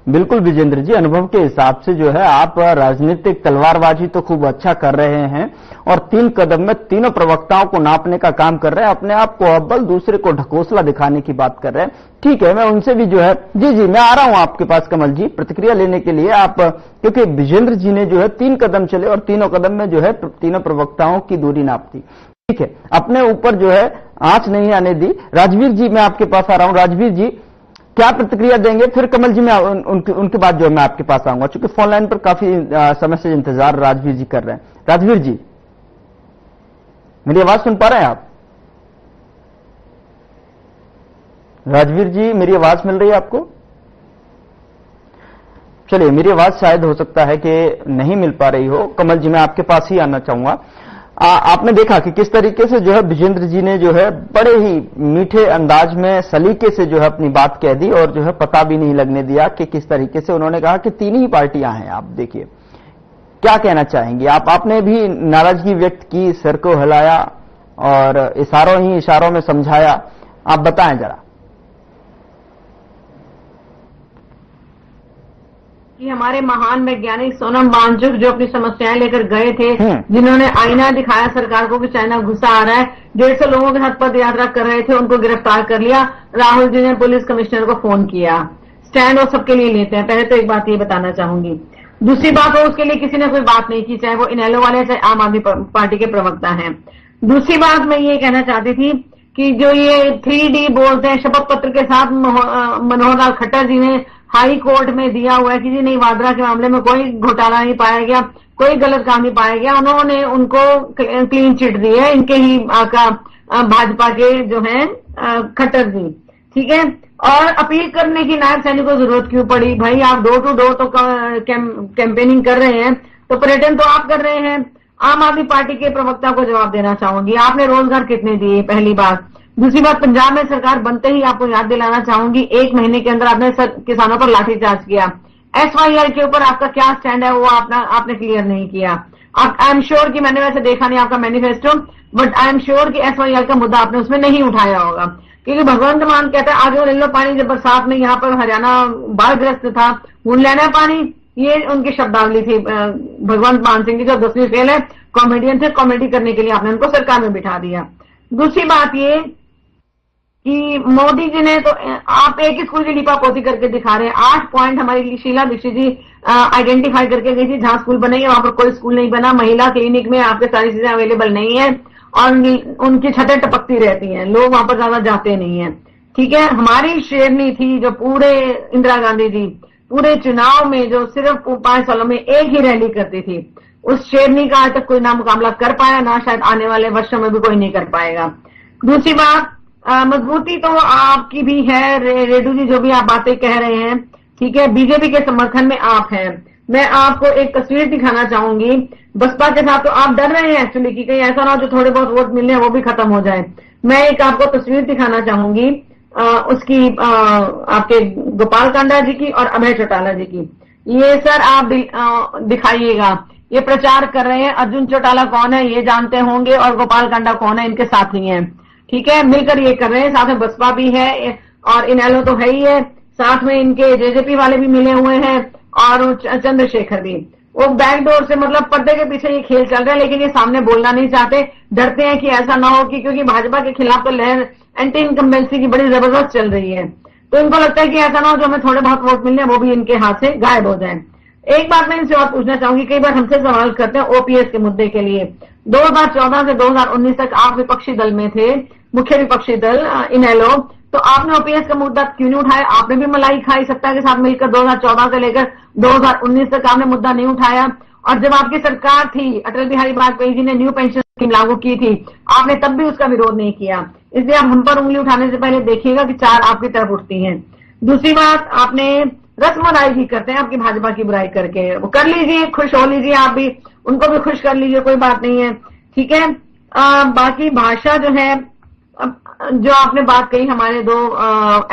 बिल्कुल विजेंद्र जी, अनुभव के हिसाब से जो है आप राजनीतिक तलवारबाजी तो खूब अच्छा कर रहे हैं और 3 कदम में तीनों प्रवक्ताओं को नापने का काम कर रहे हैं, अपने आप को अव्वल, दूसरे को ढकोसला दिखाने की बात कर रहे हैं। ठीक है, मैं उनसे भी जो है जी मैं आ रहा हूं आपके पास कमल जी प्रतिक्रिया लेने के लिए। आप क्योंकि विजेंद्र जी ने जो है 3 कदम चले और तीनों कदम में जो है तीनों प्रवक्ताओं की दूरी नाप दी। ठीक है, अपने ऊपर जो है आंच नहीं आने दी। राजवीर जी, मैं आपके पास आ रहा हूं। राजवीर जी, क्या प्रतिक्रिया देंगे? फिर कमल जी, मैं उनके बाद जो मैं आपके पास आऊंगा, चूंकि फोन लाइन पर काफी समय से इंतजार राजवीर जी कर रहे हैं। राजवीर जी, मेरी आवाज सुन पा रहे हैं आप? राजवीर जी, मेरी आवाज मिल रही है आपको? चलिए, मेरी आवाज शायद हो सकता है कि नहीं मिल पा रही हो। कमल जी, मैं आपके पास ही आना चाहूंगा। आपने देखा कि किस तरीके से जो है विजेंद्र जी ने जो है बड़े ही मीठे अंदाज में सलीके से जो है अपनी बात कह दी और जो है पता भी नहीं लगने दिया कि किस तरीके से उन्होंने कहा कि तीन ही पार्टियां हैं। आप देखिए, क्या कहना चाहेंगे आप? आपने भी नाराजगी व्यक्त की, सर को हिलाया और इशारों ही इशारों में समझाया। आप बताएं जरा। कि हमारे महान वैज्ञानिक सोनम वांगचुक जो अपनी समस्याएं लेकर गए थे, जिन्होंने आईना दिखाया सरकार को कि चाइना घुसा आ रहा है, 150 लोगों के साथ पद यात्रा कर रहे थे, उनको गिरफ्तार कर लिया। राहुल जी ने पुलिस कमिश्नर को फोन किया। स्टैंड वो सबके लिए लेते हैं। पहले तो एक बात ये बताना चाहूंगी। दूसरी बात हो, उसके लिए किसी ने कोई बात नहीं की, चाहे वो इनेलो वाले चाहे आम आदमी पार्टी के प्रवक्ता हैं। दूसरी बात मैं ये कहना चाहती थी कि जो ये 3D बोलते हैं, शपथ पत्र के साथ मनोहर लाल खट्टर जी ने हाई कोर्ट में दिया हुआ है कि जी नहीं, वाड्रा के मामले में कोई घोटाला नहीं पाया गया, कोई गलत काम नहीं पाया गया। उन्होंने उनको क्लीन चिट दी है, इनके ही भाजपा के जो हैं खट्टर जी, ठीक है। और अपील करने की नायब सैनिक को जरूरत क्यों पड़ी? भाई, आप डोर टू डोर तो कैंपेनिंग कर रहे हैं, तो पर्यटन तो आप कर रहे हैं। आम आदमी पार्टी के प्रवक्ता को जवाब देना चाहूंगी, आपने रोजगार कितने दिए? पहली बात। दूसरी बात, पंजाब में सरकार बनते ही आपको याद दिलाना चाहूंगी, 1 महीने के अंदर आपने किसानों पर लाठीचार्ज किया। SYL के ऊपर आपका क्या स्टैंड है वो आपने क्लियर नहीं किया। आई एम श्योर कि मैंने वैसे देखा नहीं आपका manifesto, but I am sure कि SYL का मुद्दा आपने उसमें नहीं उठाया होगा, क्योंकि भगवंत मान कहता है आगे ले लो पानी, जब बरसात में यहाँ पर हरियाणा बाढ़ग्रस्त था, हूं लेना पानी, ये उनकी शब्दावली थी भगवंत मान सिंह की, जो 10वीं फेल है, कॉमेडियन थे, कॉमेडी करने के लिए आपने उनको सरकार में बिठा दिया। दूसरी बात ये कि मोदी जी ने तो आप एक ही स्कूल की लीपापोती करके दिखा रहे हैं। 8 पॉइंट हमारी शीला दीक्षित जी आइडेंटिफाई करके गई थी, जहां स्कूल बनेंगे वहां पर कोई स्कूल नहीं बना, महिला क्लिनिक में आपके सारी चीजें अवेलेबल नहीं है और उनकी छतें टपकती रहती हैं, लोग वहां पर ज्यादा जाते नहीं है, ठीक है। हमारी शेरनी थी जो पूरे इंदिरा गांधी जी पूरे चुनाव में जो सिर्फ 5 सालों में एक ही रैली करती थी, उस शेरनी का आज तक कोई ना मुकाबला कर पाया, ना शायद आने वाले वर्षों में भी कोई नहीं कर पाएगा। दूसरी बात, मजबूती तो आपकी भी है, रेड्डू जी जो भी आप बातें कह रहे हैं, ठीक है, बीजेपी के समर्थन में आप हैं। मैं आपको एक तस्वीर दिखाना चाहूंगी, बसपा के साथ तो आप डर रहे हैं एक्चुअली कि कहीं ऐसा ना हो जो थोड़े बहुत वोट मिलने हैं वो भी खत्म हो जाए। मैं एक आपको तस्वीर दिखाना चाहूंगी उसकी आपके गोपाल कांडा जी की और अभय चौटाला जी की। ये सर आप दिखाइएगा, ये प्रचार कर रहे हैं, अर्जुन चौटाला कौन है ये जानते होंगे और गोपाल कांडा कौन है, इनके साथी हैं, ठीक है, मिलकर ये कर रहे हैं। साथ में बसपा भी है और इनेलो तो है ही है, साथ में इनके जेजेपी वाले भी मिले हुए हैं और चंद्रशेखर भी। वो बैकडोर से मतलब पर्दे के पीछे ये खेल चल रहा है, लेकिन ये सामने बोलना नहीं चाहते, डरते हैं कि ऐसा ना हो कि क्योंकि भाजपा के खिलाफ तो लहर एंटी इनकम्बेंसी की बड़ी जबरदस्त चल रही है, तो इनको लगता है कि ऐसा ना हो जो हमें थोड़े बहुत वोट मिलने वो भी इनके हाथ से गायब हो जाए। एक बात मैं इनसे और पूछना चाहूंगी, कई बार हमसे सवाल करते हैं ओपीएस के मुद्दे के लिए। 2014 से 2019 तक आप विपक्षी दल में थे, मुख्य विपक्षी दल इनेलो, तो आपने ओपीएस का मुद्दा क्यों नहीं उठाया? आपने भी मलाई खाई सत्ता के साथ मिलकर 2014 से लेकर 2019 तक आपने मुद्दा नहीं उठाया। और जब आपकी सरकार थी, अटल बिहारी वाजपेयी जी ने न्यू पेंशन स्कीम लागू की थी, आपने तब भी उसका विरोध नहीं किया। इसलिए आप हम पर उंगली उठाने से पहले देखिएगा कि 4 आपकी तरफ उठती हैं। दूसरी बात, आपने रस्मलाई भी करते हैं आपकी भाजपा की बुराई करके, वो कर लीजिए, खुश हो लीजिए, आप भी उनको भी खुश कर लीजिए, कोई बात नहीं है, ठीक है। बाकी भाषा जो है, जो आपने बात कही हमारे 2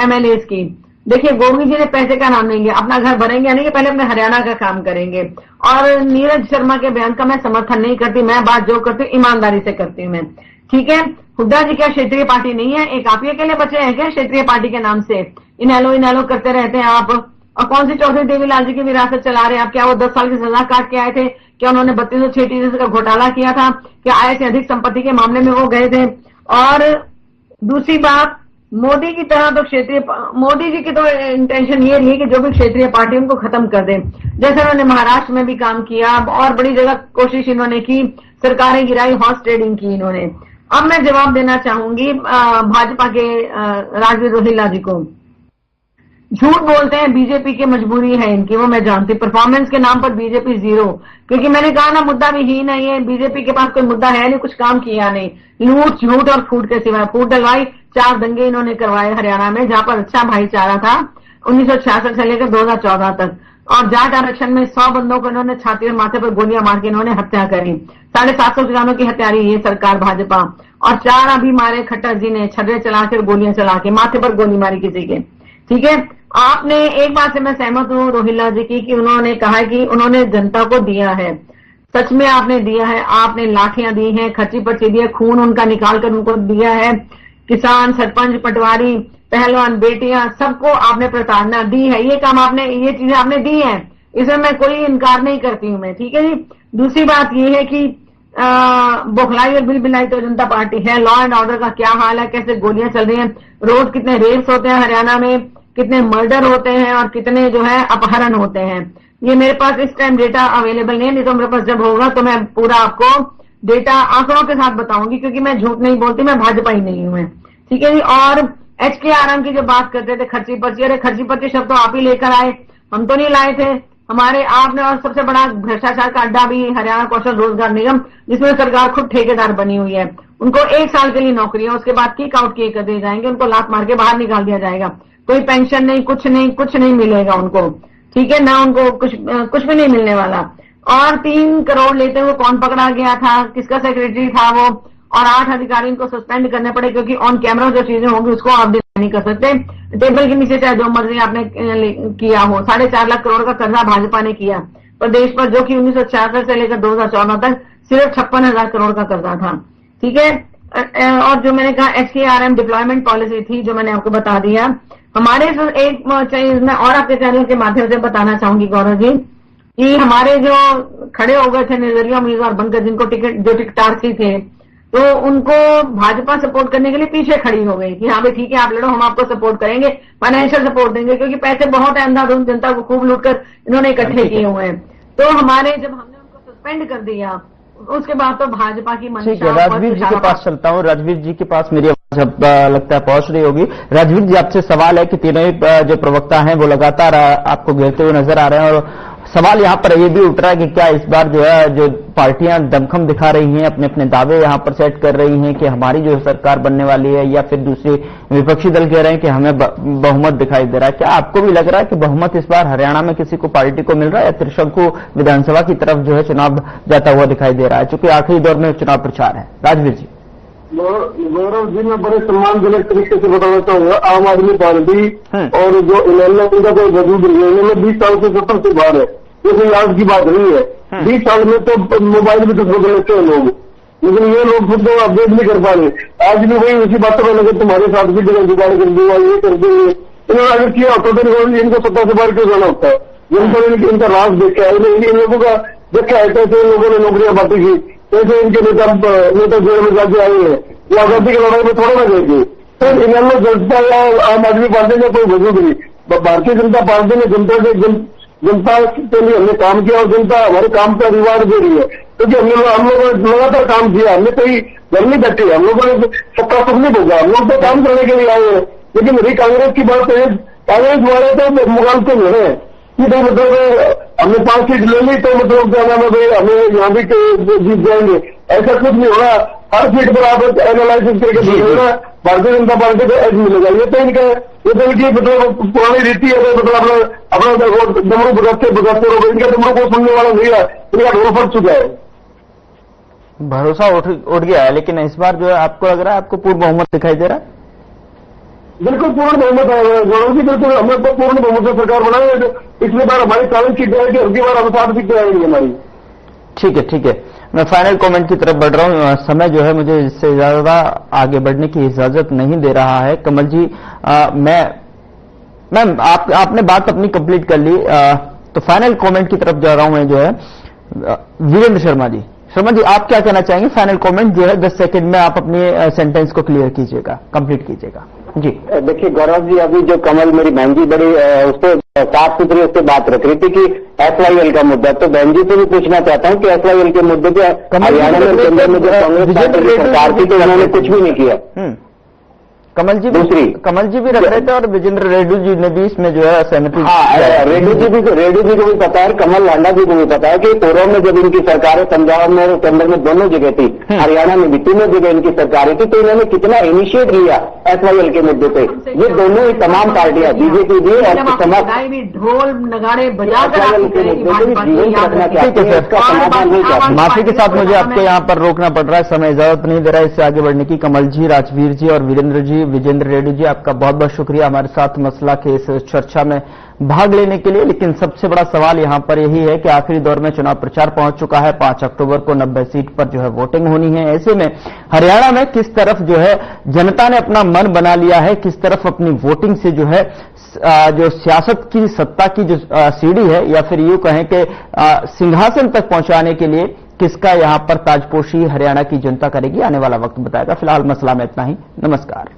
MLAs की, देखिए गोविंद जी ने पैसे का नाम नहीं लिया, अपना घर भरेंगे नहीं, पहले अपने हरियाणा का काम करेंगे। और नीरज शर्मा के बयान का मैं समर्थन नहीं करती, मैं बात जो करती हूँ ईमानदारी से करती हूँ मैं, ठीक है। हुड्डा जी क्या क्षेत्रीय पार्टी नहीं है? एक आप ही अकेले बचे हैं क्या क्षेत्रीय पार्टी के नाम से? इनेलो करते रहते हैं आप। और कौन सी चौधरी देवीलाल जी की विरासत चला रहे हैं आप? क्या वो 10 साल की सजा काट के आए थे? क्या उन्होंने 3206 का घोटाला किया था? क्या आय से अधिक संपत्ति के मामले में वो गए थे? और दूसरी बात, मोदी की तरह तो मोदी जी की तो इंटेंशन ये रही कि जो भी क्षेत्रीय पार्टी उनको खत्म कर दे, जैसे उन्होंने महाराष्ट्र में भी काम किया और बड़ी जगह कोशिश इन्होंने की, सरकारें गिराई, हॉर्स ट्रेडिंग की इन्होंने। अब मैं जवाब देना चाहूंगी भाजपा के राजवीर रोहिल्ला जी को। झूठ बोलते हैं, बीजेपी की मजबूरी है इनकी, वो मैं जानती। परफॉर्मेंस के नाम पर बीजेपी जीरो, क्योंकि मैंने कहा ना मुद्दा भी ही नहीं है, बीजेपी के पास कोई मुद्दा है नहीं, कुछ काम किया नहीं, लूट झूठ और फूट के सिवाय। फूट डलवाई, 4 दंगे इन्होंने करवाए हरियाणा में, जहां पर अच्छा भाईचारा था 1966 से लेकर 2014 तक। और जाट आरक्षण में 100 बंदों को इन्होंने छाती और माथे पर गोलियां मार के इन्होंने हत्या करी। 750 किसानों की हत्यारी ये सरकार भाजपा। और 4 अभी मारे खट्टर जी ने, छर्रे चलाकर गोलियां चला के, माथे पर गोली मारी किसी के। ठीक है, आपने एक बात से मैं सहमत हूं रोहिल्ला जी की, कि उन्होंने कहा कि उन्होंने जनता को दिया है। सच में आपने दिया है, आपने लाठियां दी हैं, खर्ची पर्ची दी है, खून उनका निकाल कर उनको दिया है। किसान, सरपंच, पटवारी, पहलवान, बेटियां, सबको आपने प्रताड़ना दी है। ये काम आपने, ये चीजें आपने दी है, इसमें मैं कोई इनकार नहीं करती हूं मैं। ठीक है जी। दूसरी बात ये है कि बौखलाई और बिलबिलाई तो जनता पार्टी है। लॉ एंड ऑर्डर का क्या हाल है, कैसे गोलियां चल रही हैं, रोज कितने रेप्स होते हैं हरियाणा में, कितने मर्डर होते हैं और कितने जो है अपहरण होते हैं। ये मेरे पास इस टाइम डेटा अवेलेबल नहीं है, नहीं तो मेरे पास जब होगा तो मैं पूरा आपको डेटा आंकड़ों के साथ बताऊंगी, क्योंकि मैं झूठ नहीं बोलती, मैं भाजपा ही नहीं हूं। ठीक है जी। और HKRM की जो बात करते थे, खर्ची पर्ची, अरे खर्ची पर्ची शब्द तो आप ही लेकर आए, हम तो नहीं लाए थे। हमारे आपने, और सबसे बड़ा भ्रष्टाचार का अड्डा भी हरियाणा कौशल रोजगार निगम, जिसमें सरकार खुद ठेकेदार बनी हुई है। उनको 1 साल के लिए नौकरियां, उसके बाद किक आउट किए कर दिए जाएंगे, उनको लात मार के बाहर निकाल दिया जाएगा। कोई पेंशन नहीं, कुछ नहीं मिलेगा उनको। ठीक है ना, उनको कुछ भी नहीं मिलने वाला। और 3 करोड़ लेते हुए कौन पकड़ा गया था, किसका सेक्रेटरी था वो, और 8 अधिकारी इनको सस्पेंड करने पड़े, क्योंकि ऑन कैमरा जो चीजें होंगी उसको आप डिनाई नहीं कर सकते। टेबल के नीचे चाहे जो मर्जी आपने किया हो। 4.5 लाख करोड़ का कर्जा भाजपा ने किया प्रदेश पर, जो कि 1966 से लेकर 2014 तक सिर्फ 56,000 करोड़ का कर्जा था। ठीक है। और जो मैंने कहा HKRM डिप्लॉयमेंट पॉलिसी थी, जो मैंने आपको बता दिया। हमारे एक चीज मैं और आपके चैनल के माध्यम से बताना चाहूंगी गौरव जी, कि हमारे जो खड़े हो गए थे निर्दलीय उम्मीदवार बनकर, जिनको जो टिकटार्थी थे, तो उनको भाजपा सपोर्ट करने के लिए पीछे खड़ी हो गई कि हाँ भाई ठीक है, आप लड़ो, हम आपको सपोर्ट करेंगे, फाइनेंशियल सपोर्ट देंगे, क्योंकि पैसे बहुत है, अंधाधुंध जनता को खूब लूटकर इन्होंने इकट्ठे किए हुए हैं। तो हमारे जब हमने उनको सस्पेंड कर दिया, उसके बाद तो भाजपा की मंशा। ठीक है, राजवीर जी के पास चलता हूँ। राजवीर जी के पास मेरी आवाज अब लगता है पहुंच रही होगी। राजवीर जी, आपसे सवाल है कि तीनों ही जो प्रवक्ता हैं वो लगातार आपको घेरते हुए नजर आ रहे हैं, और सवाल यहाँ पर ये भी उठ रहा है कि क्या इस बार जो है जो पार्टियां दमखम दिखा रही हैं, अपने अपने दावे यहाँ पर सेट कर रही हैं कि हमारी जो सरकार बनने वाली है, या फिर दूसरे विपक्षी दल कह रहे हैं कि हमें बहुमत दिखाई दे रहा है। क्या आपको भी लग रहा है कि बहुमत इस बार हरियाणा में किसी को पार्टी को मिल रहा है, या त्रिशंकु विधानसभा की तरफ जो है चुनाव जाता हुआ दिखाई दे रहा है, चूंकि आखिरी दौर में चुनाव प्रचार है? राजवीर जी। गौरव जी, मैं बड़े सम्मानजनक तरीके से बताना चाहूंगा, आम आदमी पार्टी और जो इनैलो उनका कोई वजूद नहीं है, इन्होंने 20 साल से सत्ता से बाहर है, ये कोई आज की बात नहीं है। 20 साल में तो मोबाइल भी तो बदल लेते हैं लोग, लेकिन ये लोग खुद को अपडेट नहीं कर पा रहे। आज भी वही उसी बातों में लगे, तुम्हारे साथ भी जगह जुगाड़ कर दूंगा, ये कर देंगे। इन्होंने अगर किया होता तो इनको सत्ता से बाहर क्यों जाना होता है? जनता ने इनका राज देखा है, इन लोगों का देखा है कैसे इन लोगों ने नौकरियां बांटी की, कैसे इनके नेता जेल में जाके आए हैं, वो आजादी की लड़ाई में थोड़ा ना गए थे। तो इन्होंने जनता या आम आदमी पार्टी में कोई वजूद नहीं। भारतीय जनता पार्टी ने जनता के लिए हमने काम किया, और जनता हमारे काम का रिवार्ड दे रही है, क्योंकि हम लोगों ने लगातार काम किया। हमने कोई घर नहीं बैठे, हम लोगों ने सबका सुख नहीं भोगा, हम लोग तो काम करने के लिए आए हैं। लेकिन मेरी कांग्रेस की बात है, कांग्रेस वाले तो मुगालते लड़े हैं कि भाई मतलब हमने 5 सीट ले ली तो मतलब क्या नाम है भाई हमें यहाँ भी जीत जाएंगे, ऐसा कुछ नहीं होगा। हर सीट पर आप एनालिसिस करके देखिएगा, भारतीय जनता पार्टी को एज मिलेगा। ये तो इनकी मतलब पुरानी रीति है, मतलब अपना डमरू बजाते रहो, इनका डमरू को सुनने वाला नहीं है, इनका ढोल फट चुका है, भरोसा उठ गया है। लेकिन इस बार जो है आपको लग रहा है आपको पूर्ण बहुमत दिखाई दे रहा है? बिल्कुल पूर्ण बहुमत है गौरव जी, बिल्कुल हमें तो पूर्ण बहुमत से सरकार बनाएंगे। पिछली बार हमारी 40 सीटें आएगी, अगली बार हम 60 सीटें आएंगी हमारी। ठीक है। मैं फाइनल कमेंट की तरफ बढ़ रहा हूं। समय जो है मुझे इससे ज्यादा आगे बढ़ने की इजाजत नहीं दे रहा है। कमल जी, मैम आपने बात अपनी कंप्लीट कर ली, तो फाइनल कमेंट की तरफ जा रहा हूं मैं, जो है वीरेंद्र शर्मा जी, आप क्या कहना चाहेंगे? फाइनल कमेंट जो है 10 सेकंड में आप अपने सेंटेंस को क्लियर कीजिएगा, कंप्लीट कीजिएगा जी। देखिए गौरव जी, अभी जो कमल मेरी बहन जी बड़ी उससे साफ सुथरी उससे बात रख रही थी कि SYL का मुद्दा, तो बहन जी से भी पूछना चाहता हूँ कि SYL के मुद्दे पे हरियाणा में केंद्र में जो कांग्रेस पार्टी की सरकार थी तो उन्होंने कुछ भी नहीं किया। कमल जी भी रख रहे थे और विजेंद्र रेड्डी जी ने भी इसमें जो है सहमति। हाँ, रेड्डी जी को भी पता है, कमल लांडा जी को भी पता है कि पूर्व में जब इनकी सरकारें पंजाब में और केंद्र में दोनों जगह थी, हरियाणा में भी तीनों जगह इनकी सरकारें थी, तो इन्होंने कितना इनिशिएट लिया SYL के मुद्दे पे। ये दोनों ही तमाम पार्टियां बीजेपी भी और ढोल नगाड़े बजा माफी के साथ मुझे आपको यहाँ पर रोकना पड़ रहा है, समय इजाजत नहीं दे रहा है इससे आगे बढ़ने की। कमल जी, राजवीर जी और विजेंद्र रेड्डी जी, आपका बहुत बहुत शुक्रिया हमारे साथ मसला के इस चर्चा में भाग लेने के लिए। लेकिन सबसे बड़ा सवाल यहां पर यही है कि आखिरी दौर में चुनाव प्रचार पहुंच चुका है। 5 अक्टूबर को 90 सीट पर जो है वोटिंग होनी है। ऐसे में हरियाणा में किस तरफ जो है जनता ने अपना मन बना लिया है, किस तरफ अपनी वोटिंग से जो है जो सियासत की सत्ता की जो सीढ़ी है या फिर यूं कहें कि सिंहासन तक पहुंचाने के लिए किसका यहां पर ताजपोशी हरियाणा की जनता करेगी, आने वाला वक्त बताएगा। फिलहाल मसला में इतना ही। नमस्कार।